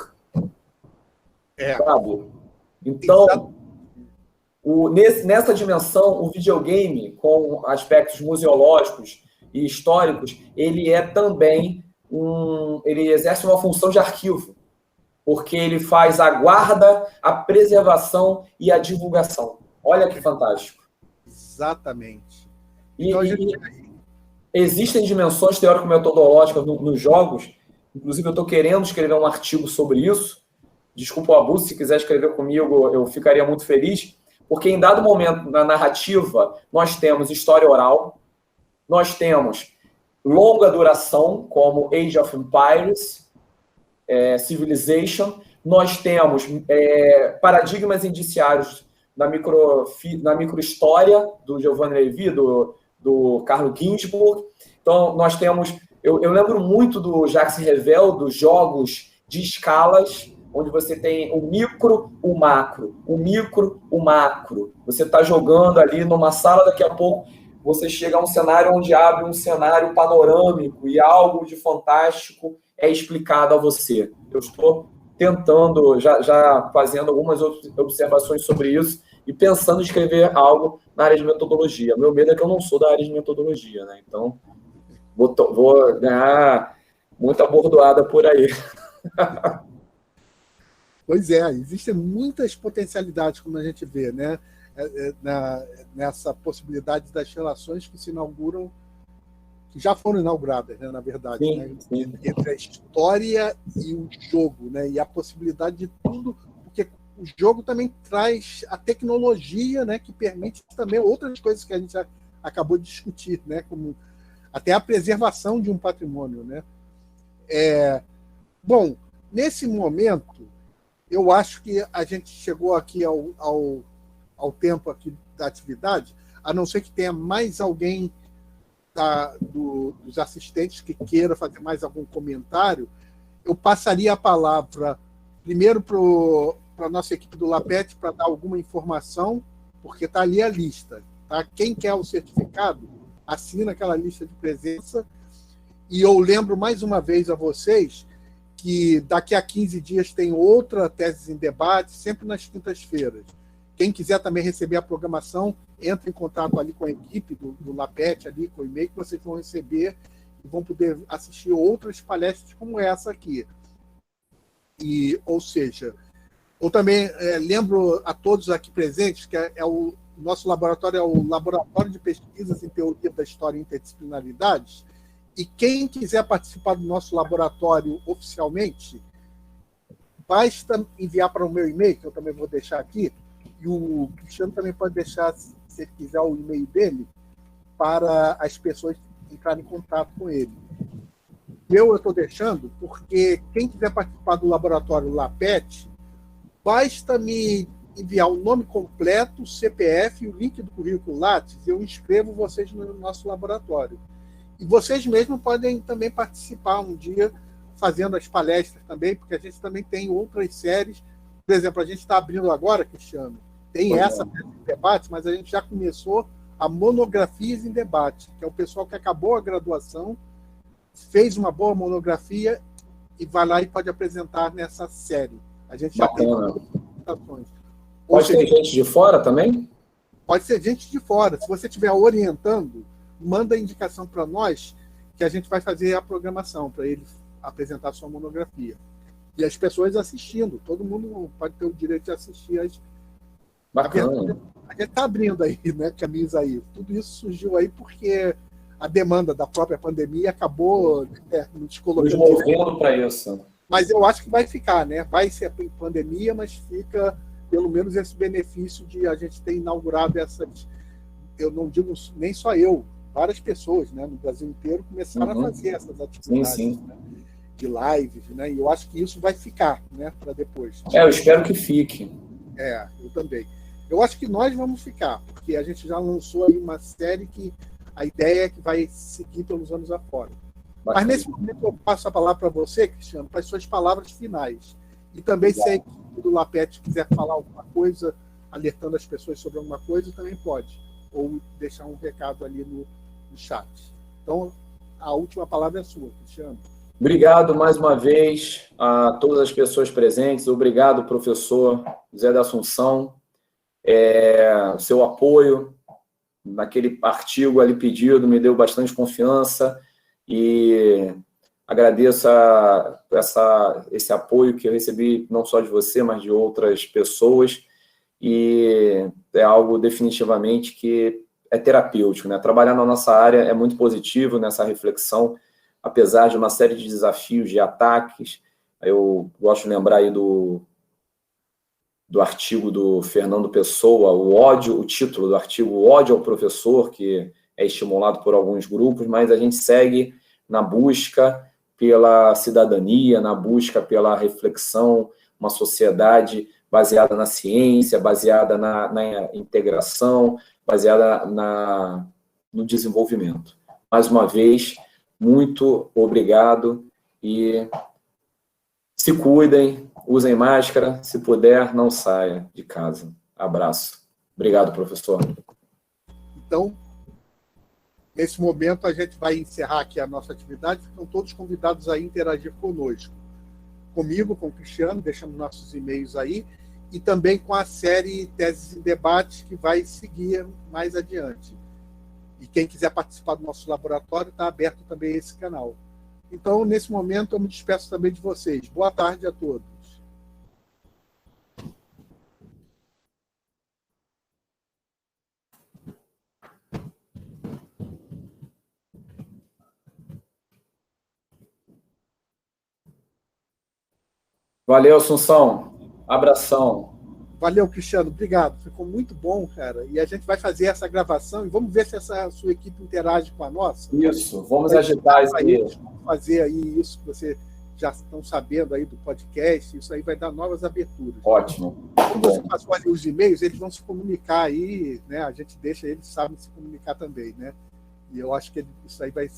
[SPEAKER 2] Sabe? Então, nessa dimensão, o videogame, com aspectos museológicos e históricos, ele também ele exerce uma função de arquivo, porque ele faz a guarda, a preservação e a divulgação. Olha que fantástico.
[SPEAKER 1] Exatamente.
[SPEAKER 2] Então, existem dimensões teórico-metodológicas nos jogos. Inclusive, eu estou querendo escrever um artigo sobre isso. Desculpa o abuso, se quiser escrever comigo, eu ficaria muito feliz. Porque em dado momento, na narrativa, nós temos história oral, nós temos longa duração, como Age of Empires, Civilization, nós temos paradigmas indiciários na microhistória do Giovanni Levi, do Carlo Ginzburg. Então, nós temos... Eu lembro muito do Jacques Revel, dos jogos de escalas, onde você tem o micro, o macro, o micro, o macro. Você está jogando ali numa sala, daqui a pouco você chega a um cenário onde abre um cenário panorâmico e algo de fantástico é explicado a você. Eu estou tentando, já fazendo algumas observações sobre isso e pensando em escrever algo na área de metodologia. Meu medo é que eu não sou da área de metodologia, né? Então, vou ganhar muita bordoada por aí.
[SPEAKER 1] Pois é, existem muitas potencialidades, como a gente vê, né? Nessa possibilidade das relações que se inauguram, que já foram inauguradas, né, na verdade,
[SPEAKER 2] sim,
[SPEAKER 1] né?
[SPEAKER 2] Sim.
[SPEAKER 1] Entre a história e o jogo, né? E a possibilidade de tudo, porque o jogo também traz a tecnologia, né, que permite também outras coisas que a gente acabou de discutir, né, como até a preservação de um patrimônio, né? Bom, nesse momento, eu acho que a gente chegou aqui ao tempo aqui da atividade, a não ser que tenha mais alguém dos assistentes que queira fazer mais algum comentário, eu passaria a palavra primeiro para a nossa equipe do LAPET para dar alguma informação, porque está ali a lista. Tá? Quem quer o certificado, assina aquela lista de presença. E eu lembro mais uma vez a vocês que daqui a 15 dias tem outra Teses em Debate, sempre nas quintas-feiras. Quem quiser também receber a programação, entre em contato ali com a equipe do LAPET, ali com o e-mail, que vocês vão receber e vão poder assistir outras palestras como essa aqui. Ou seja, eu também lembro a todos aqui presentes que o nosso laboratório é o Laboratório de Pesquisas em Teoria da História e Interdisciplinaridades, e quem quiser participar do nosso laboratório oficialmente, basta enviar para o meu e-mail, que eu também vou deixar aqui, e o Cristiano também pode deixar, se ele quiser, o e-mail dele, para as pessoas entrarem em contato com ele. Eu estou deixando porque quem quiser participar do laboratório LAPET, basta me enviar o nome completo, o CPF e o link do currículo Lattes, e eu inscrevo vocês no nosso laboratório. E vocês mesmos podem também participar um dia fazendo as palestras também, porque a gente também tem outras séries. Por exemplo, a gente está abrindo agora, Cristiano, tem essa em debate, mas a gente já começou a Monografias em Debate, que é o pessoal que acabou a graduação, fez uma boa monografia e vai lá e pode apresentar nessa série. A gente já tem apresentações.
[SPEAKER 2] Pode ser gente de fora também?
[SPEAKER 1] Pode ser gente de fora. Se você estiver orientando, manda a indicação para nós que a gente vai fazer a programação para ele apresentar a sua monografia. E as pessoas assistindo. Todo mundo pode ter o direito de assistir as...
[SPEAKER 2] Bacana.
[SPEAKER 1] A gente está abrindo aí, né, camisa aí. Tudo isso surgiu aí porque a demanda da própria pandemia acabou nos colocando...
[SPEAKER 2] Nos movendo para isso.
[SPEAKER 1] Mas eu acho que vai ficar, né? Vai ser pandemia, mas fica pelo menos esse benefício de a gente ter inaugurado essas... Eu não digo nem só eu, várias pessoas, né, no Brasil inteiro começaram a fazer essas atividades,
[SPEAKER 2] sim.
[SPEAKER 1] Né, de lives, né? E eu acho que isso vai ficar, né, para depois.
[SPEAKER 2] Eu espero que fique.
[SPEAKER 1] Eu também. Eu acho que nós vamos ficar, porque a gente já lançou aí uma série que a ideia é que vai seguir pelos anos afora. Bacana. Mas nesse momento eu passo a palavra para você, Cristiano, para as suas palavras finais. E também se a equipe do LAPET quiser falar alguma coisa, alertando as pessoas sobre alguma coisa, também pode. Ou deixar um recado ali no chat. Então, a última palavra é sua, Cristiano.
[SPEAKER 2] Obrigado mais uma vez a todas as pessoas presentes. Obrigado, professor José da Assunção. O seu apoio naquele artigo ali pedido me deu bastante confiança e agradeço esse apoio que eu recebi não só de você, mas de outras pessoas. e é algo definitivamente que é terapêutico, né? Trabalhar na nossa área é muito positivo nessa reflexão, apesar de uma série de desafios, de ataques. Eu gosto de lembrar aí do artigo do Fernando Pessoa, o título do artigo, o ódio ao professor, que é estimulado por alguns grupos, mas a gente segue na busca pela cidadania, na busca pela reflexão, uma sociedade baseada na ciência, baseada na integração, baseada no desenvolvimento. Mais uma vez, muito obrigado e se cuidem, usem máscara, se puder, não saia de casa. Abraço. Obrigado, professor.
[SPEAKER 1] Então, nesse momento, a gente vai encerrar aqui a nossa atividade, estão todos convidados a interagir conosco. Comigo, com o Cristiano, deixamos nossos e-mails aí, e também com a série Teses em Debate, que vai seguir mais adiante. E quem quiser participar do nosso laboratório, está aberto também esse canal. Então, nesse momento, eu me despeço também de vocês. Boa tarde a todos.
[SPEAKER 2] Valeu, Assunção. Abração.
[SPEAKER 1] Valeu, Cristiano. Obrigado. Ficou muito bom, cara. E a gente vai fazer essa gravação e vamos ver se essa sua equipe interage com a nossa.
[SPEAKER 2] Isso, vamos agitar isso aí.
[SPEAKER 1] Fazer aí isso que você já estão sabendo aí do podcast, isso aí vai dar novas aberturas.
[SPEAKER 2] Ótimo.
[SPEAKER 1] Como você passou ali os e-mails, eles vão se comunicar aí, né? A gente deixa eles sabem se comunicar também, né? E eu acho que isso aí vai